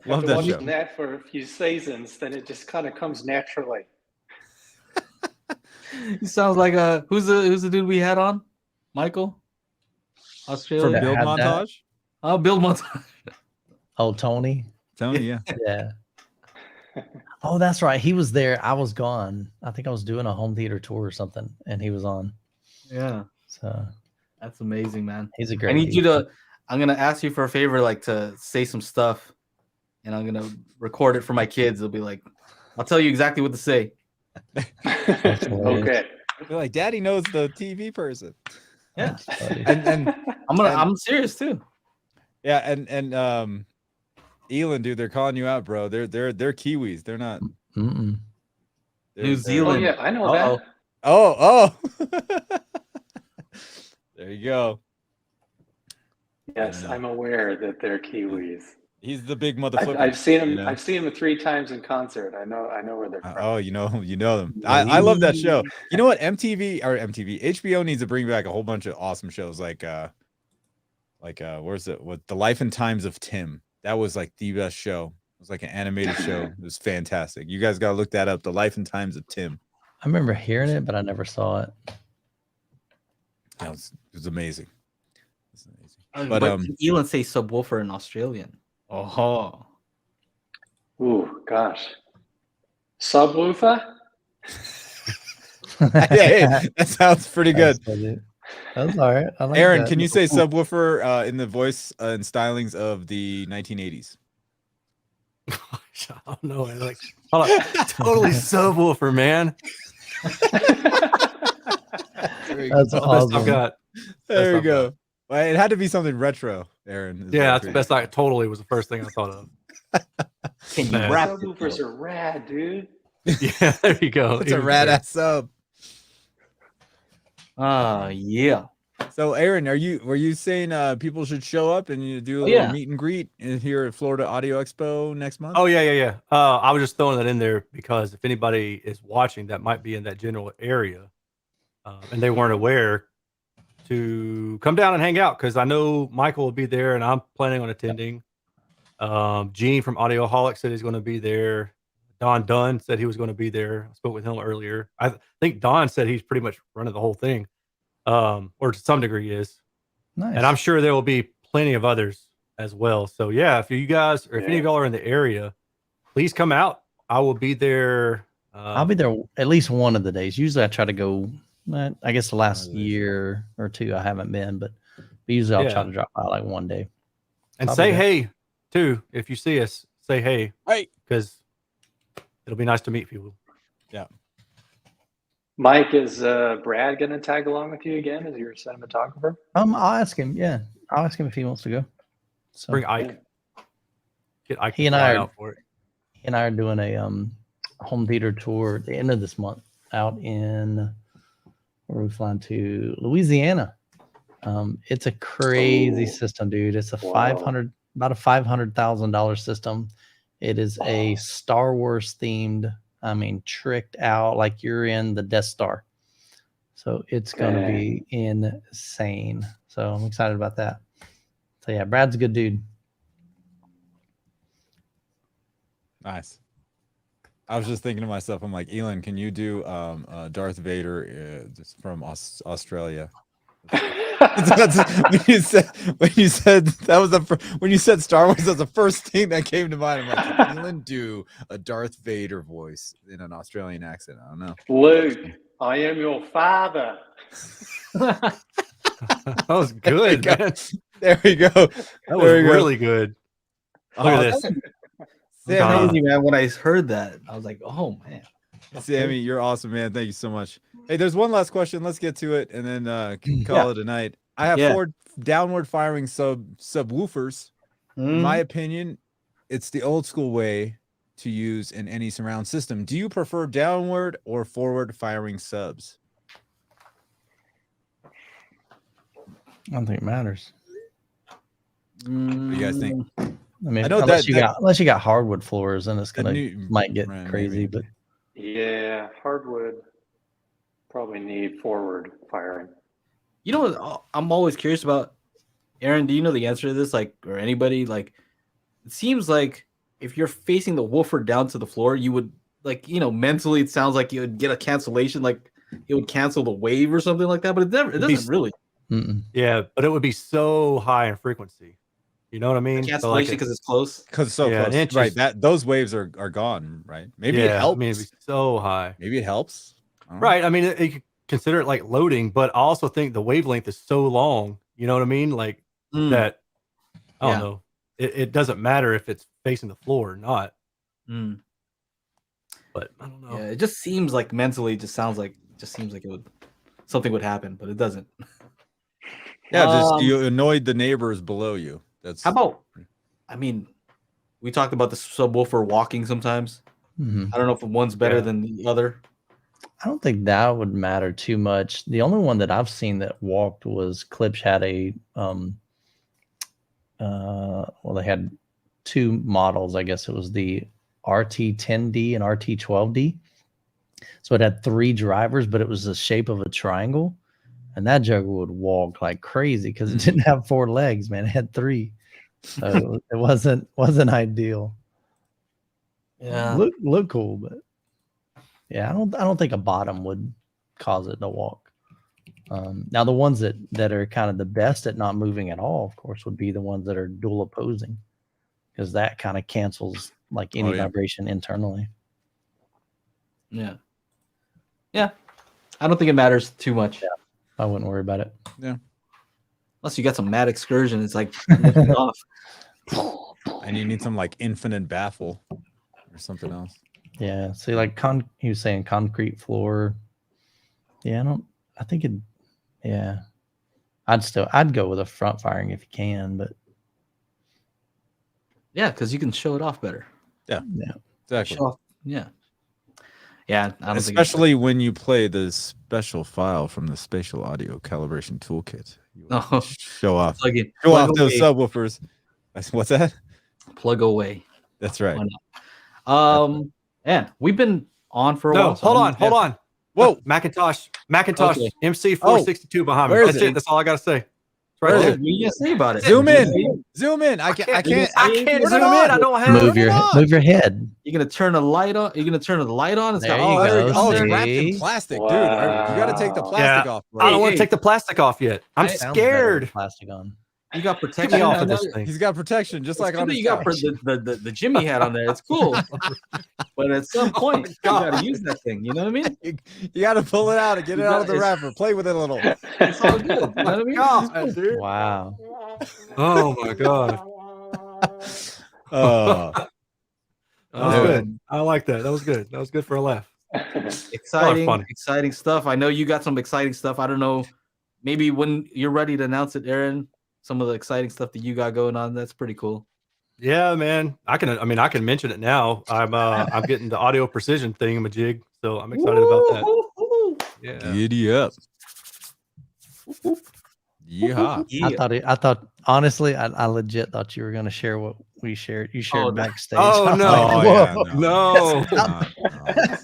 love that show. That for a few seasons, then it just kind of comes naturally. He sounds like who's the dude we had on? Michael? Australia. For Build Montage? Oh, Build Montage. Oh, Tony, yeah. Yeah. Oh, that's right. He was there. I was gone. I think I was doing a home theater tour or something, and he was on. Yeah. So that's amazing, man. He's a great. I need you to. I'm gonna ask you for a favor, like to say some stuff, and I'm gonna record it for my kids. They'll be like, I'll tell you exactly what to say. Okay. They're like, Daddy knows the TV person. Yeah. and I'm serious too. Yeah, and Elon, dude, they're calling you out, bro. They're Kiwis. They're not New Zealand. Oh yeah, I know that. Oh. There you go. Yes, I'm aware that they're Kiwis. He's the big motherfucker. I've seen him. You know? I've seen him 3 times in concert. I know where they're from. Oh, you know them. I love that show. You know what? HBO needs to bring back a whole bunch of awesome shows like where's it? What The Life and Times of Tim. That was like the best show. It was like an animated show. It was fantastic. You guys gotta look that up. The Life and Times of Tim. I remember hearing it, but I never saw it. It was amazing. But Elon say subwoofer in Australian. Oh. Ooh, gosh. Subwoofer? Hey, that sounds pretty good. That's all right. I like Aaron, that. can you say subwoofer in the voice and stylings of the 1980s? I don't know. Like, totally subwoofer, man. That's awesome. I've got. There you go. Well, it had to be something retro, Aaron. Yeah, that's the best. Totally was the first thing I thought of. Can you wrap it? Subwoofers are rad, dude. Yeah, there you go. It's a rad ass sub. Yeah. So, Aaron, were you saying people should show up and you do a little meet and greet here at Florida Audio Expo next month? Oh yeah. I was just throwing that in there because if anybody is watching that might be in that general area, and they weren't aware, to come down and hang out, because I know Michael will be there and I'm planning on attending. Gene from Audioholic said he's going to be there. Don Dunn said he was going to be there. I spoke with him earlier. I think Don said he's pretty much running the whole thing, or to some degree is. Nice. And I'm sure there will be plenty of others as well. So yeah, if you guys, or if any of y'all are in the area, please come out. I will be there. I'll be there at least one of the days. Usually I try to go, I guess the last year or two I haven't been, but usually I'll try to drop by like one day. And say hey too. If you see us, say hey. Hey. Because it'll be nice to meet people. Yeah. Mike, is Brad going to tag along with you again as your cinematographer? I'll ask him. Yeah, I'll ask him if he wants to go. So bring Ike. Get Ike. He and I are doing a home theater tour at the end of this month out in, where are we flying to? Louisiana. It's a crazy system, dude. It's a about a $500,000 system. It is a Star Wars themed, tricked out like you're in the Death Star. So it's going to be insane. So I'm excited about that. So yeah, Brad's a good dude. Nice. I was just thinking to myself, I'm like, Elon, can you do Darth Vader just from Australia? That's, when you said that was when you said Star Wars, that's the first thing that came to mind. I'm like, can Elon do a Darth Vader voice in an Australian accent? I don't know. Luke, I am your father. That was good, man. There we go. That was really good. Look at this. Crazy, man. When I heard that, I was like, oh man. Sammy, you're awesome, man. Thank you so much. Hey, there's one last question. Let's get to it and then call it a night. I have 4 downward firing subwoofers. In my opinion, it's the old school way to use in any surround system. Do you prefer downward or forward firing subs? I don't think it matters. What do you guys think? I know unless you got hardwood floors, then it's might get crazy. But yeah, hardwood probably need forward firing. You know what I'm always curious about, Aaron? Do you know the answer to this? Like, or anybody? Like, it seems like if you're facing the woofer down to the floor, you would mentally. It sounds like you would get a cancellation, like it would cancel the wave or something like that. But it doesn't really. Yeah, but it would be so high in frequency. You know what I mean? Cancellation because it's close. Because it's so close, right? Those waves are gone, right? Maybe it helps. It'd be so high. Maybe it helps, right? I mean, you could consider it like loading, but I also think the wavelength is so long. You know what I mean? Like that. I don't know. It doesn't matter if it's facing the floor or not. But I don't know. Yeah, it just seems like mentally, seems like something would happen, but it doesn't. Yeah, just you annoyed the neighbors below you. That's how about? I mean, we talked about the subwoofer walking sometimes. I don't know if one's better than the other. I don't think that would matter too much. The only one that I've seen that walked was Klipsch had a they had 2 models. I guess it was the RT10D and RT12D. So it had 3 drivers, but it was the shape of a triangle. And that Joker would walk like crazy because it didn't have 4 legs, man. It had 3. So it wasn't ideal. Yeah. Look cool, but yeah, I don't think a bottom would cause it to walk. Now the ones that are kind of the best at not moving at all, of course, would be the ones that are dual opposing, because that kind of cancels like any vibration internally. Yeah. Yeah. I don't think it matters too much. Yeah. I wouldn't worry about it. Yeah. Unless you got some mad excursion, it's like off. And you need some like infinite baffle or something else. Yeah. See, like he was saying concrete floor. Yeah, I'd go with a front firing if you can, but Yeah, because you can show it off better. Yeah, exactly. Yeah. I don't especially when you play the special file from the spatial audio calibration toolkit. Show off those subwoofers. What's that? Plug away. That's right. And we've been on for a while. Hold on. Whoa, Macintosh MC 462 behind me. Where is That's it? it. That's all I gotta say. Right there. What are you gonna say about it? Zoom in. I can't zoom in. I don't have. Move your head. You're gonna turn the light on. You're gonna turn the light on. It's There got you go. it's wrapped in plastic, dude. You got to take the plastic off. Bro. I don't want to take the plastic off yet. I'm scared. Plastic on. You got protection off of this thing. He's got protection, just like on the you got the Jimmy hat on there. It's cool, but at some point you gotta use that thing. You know what I mean? You got to pull it out and get it out of the wrapper. Play with it a little. It's all good. You know what I mean? God, dude. Wow. Oh my God. That was good. I like that. That was good. That was good for a laugh. Exciting stuff. I know you got some exciting stuff. I don't know. Maybe when you're ready to announce it, Aaron, some of the exciting stuff that you got going on. That's pretty cool. Yeah, man. I can mention it now. I'm getting the audio precision thingamajig, so I'm excited about that. Yeah. Giddy up. Yeah. I thought honestly, I legit thought you were gonna share what we shared. You shared backstage. Oh no, no.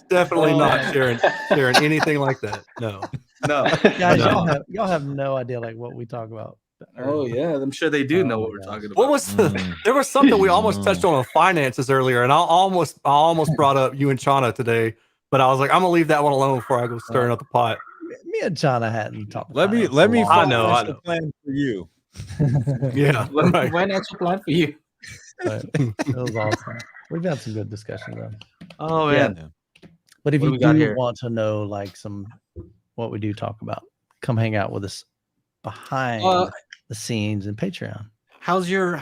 Definitely not sharing anything like that. No. Guys, y'all have no idea like what we talk about. Oh yeah, I'm sure they do know what we're talking about. What was there was something we almost touched on finances earlier, and I almost brought up you and Chana today, but I was like, I'm gonna leave that one alone before I go stirring up the pot. Me and Chana hadn't talked. Let me I know. plan for you. Yeah, right. Financial plan for you. It was awesome. We've had some good discussions though. Oh man. Yeah. But if you do want to know like what we do talk about, come hang out with us behind the scenes and Patreon. How's your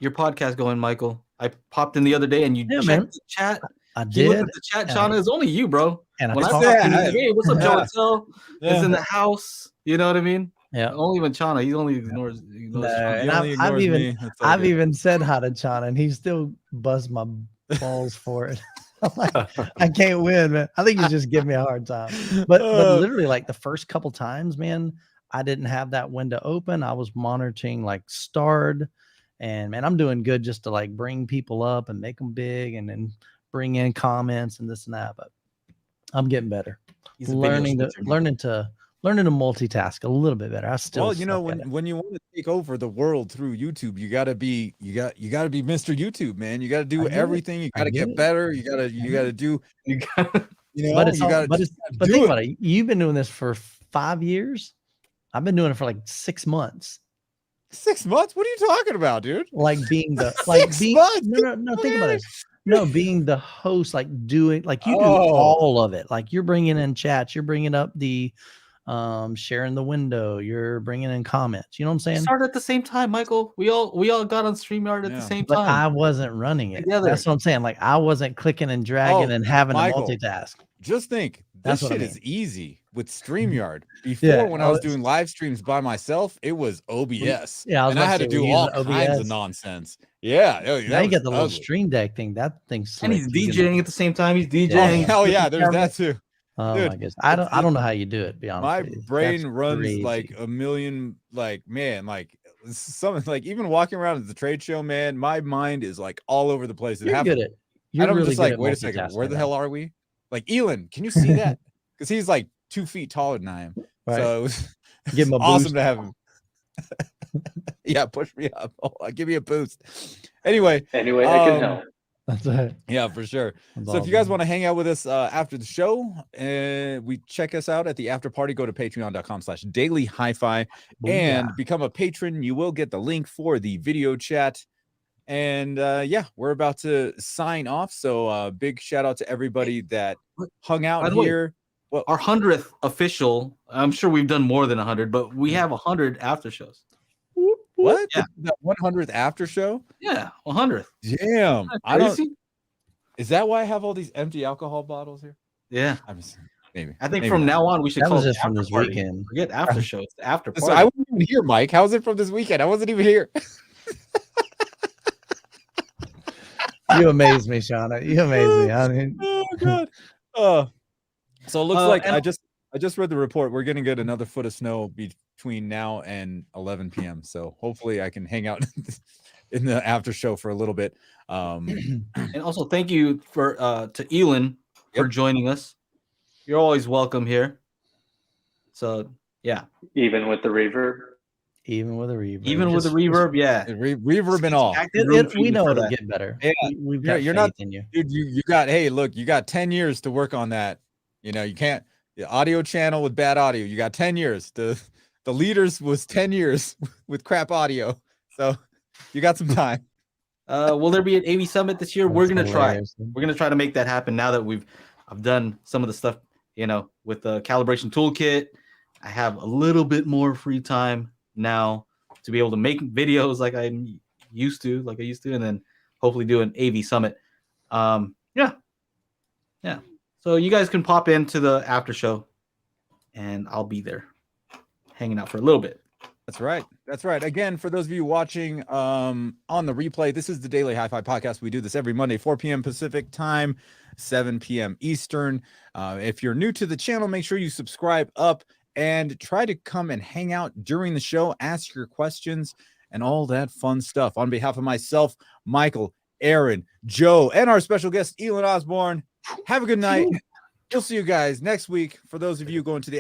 podcast going, Michael? I popped in the other day and you checked the chat. I did. Look at the chat, Chana. It's only you, bro. And when I said, hey, what's up, Joe? It's in the house. You know what I mean? Yeah. Only when Chana, he only ignores. I've even said hi to Chana, and he still buzzed my balls for it. I'm like, I can't win, man. I think he's just giving me a hard time. But literally, like the first couple times, man, I didn't have that window open. I was monitoring like starred, and man, I'm doing good just to like bring people up and make them big, and then bring in comments and this and that. But I'm getting better. He's learning to multitask a little bit better. When you want to take over the world through YouTube, you gotta be Mr. YouTube, man. You gotta do everything. You gotta get better. You gotta do. But think about it. You've been doing this for 5 years. I've been doing it for like 6 months. 6 months? What are you talking about, dude? Like being the No, think about it. No, being the host, like doing like you do all of it. Like you're bringing in chats, you're bringing up the sharing the window, you're bringing in comments. You know what I'm saying? Started at the same time, Michael. We all got on StreamYard at the same time. But I wasn't running it. Together. That's what I'm saying. Like I wasn't clicking and dragging and having to multitask. Just think, this shit is easy with StreamYard. Before, when I was doing live streams by myself, it was OBS. Yeah, I had to do all kinds of nonsense. Yeah. Now you got the little Stream Deck thing. That thing's slick. And he's DJing at the same time. He's DJing. Hell yeah, there's that too. Oh my goodness. I don't know how you do it, be honest. My brain runs like a million, like, man, like something like even walking around at the trade show, man, my mind is like all over the place. You're good at I'm really just like, wait a second, where the hell are we? Like Elon, can you see that? Because he's like 2 feet taller than I am. Right. So it was give him a awesome boost. to have him. Yeah, push me up. Give me a boost. Anyway, I can help. That's right. Yeah, for sure. That's so if you guys want to hang out with us after the show, we check us out at the after party. Go to patreon.com/daily HiFi and become a patron. You will get the link for the video chat. And we're about to sign off. So big shout out to everybody that hung out here. Well, our 100th official. I'm sure we've done more than 100, but we have 100 after shows. What? Yeah. The 100th after show? Yeah, 100th. Damn. I don't. Is that why I have all these empty alcohol bottles here? Yeah. Maybe. I think from now on we should call it from this weekend. Forget after show. It's the after party. So I wasn't even here, Mike. How was it from this weekend? I wasn't even here. You amaze me, Shauna. You amaze me. I mean, oh god. So it looks like I just read the report. We're gonna get another foot of snow between now and 11 p.m. So hopefully I can hang out in the after show for a little bit. And also thank you for to Elon for joining us. You're always welcome here. So yeah. Even with the reverb. Even with a reverb. Even with the reverb, yeah. Reverb and all. We know it'll get better. Yeah. We've got you're faith not in you. Dude, you got 10 years to work on that. You know, you can't the audio channel with bad audio. You got 10 years. The leaders was 10 years with crap audio. So you got some time. Will there be an AV Summit this year? We're gonna try. We're gonna try to make that happen now that I've done some of the stuff, with the calibration toolkit. I have a little bit more free time now to be able to make videos like I used to, and then hopefully do an AV Summit. Yeah. So you guys can pop into the after show, and I'll be there, hanging out for a little bit. That's right. Again, for those of you watching on the replay, this is the Daily HiFi Podcast. We do this every Monday, 4 p.m. Pacific time, 7 p.m. Eastern. If you're new to the channel, make sure you subscribe up and try to come and hang out during the show, ask your questions, and all that fun stuff. On behalf of myself, Michael, Aaron, Joe, and our special guest, Elon Osborne, have a good night. We'll see you guys next week. For those of you going to the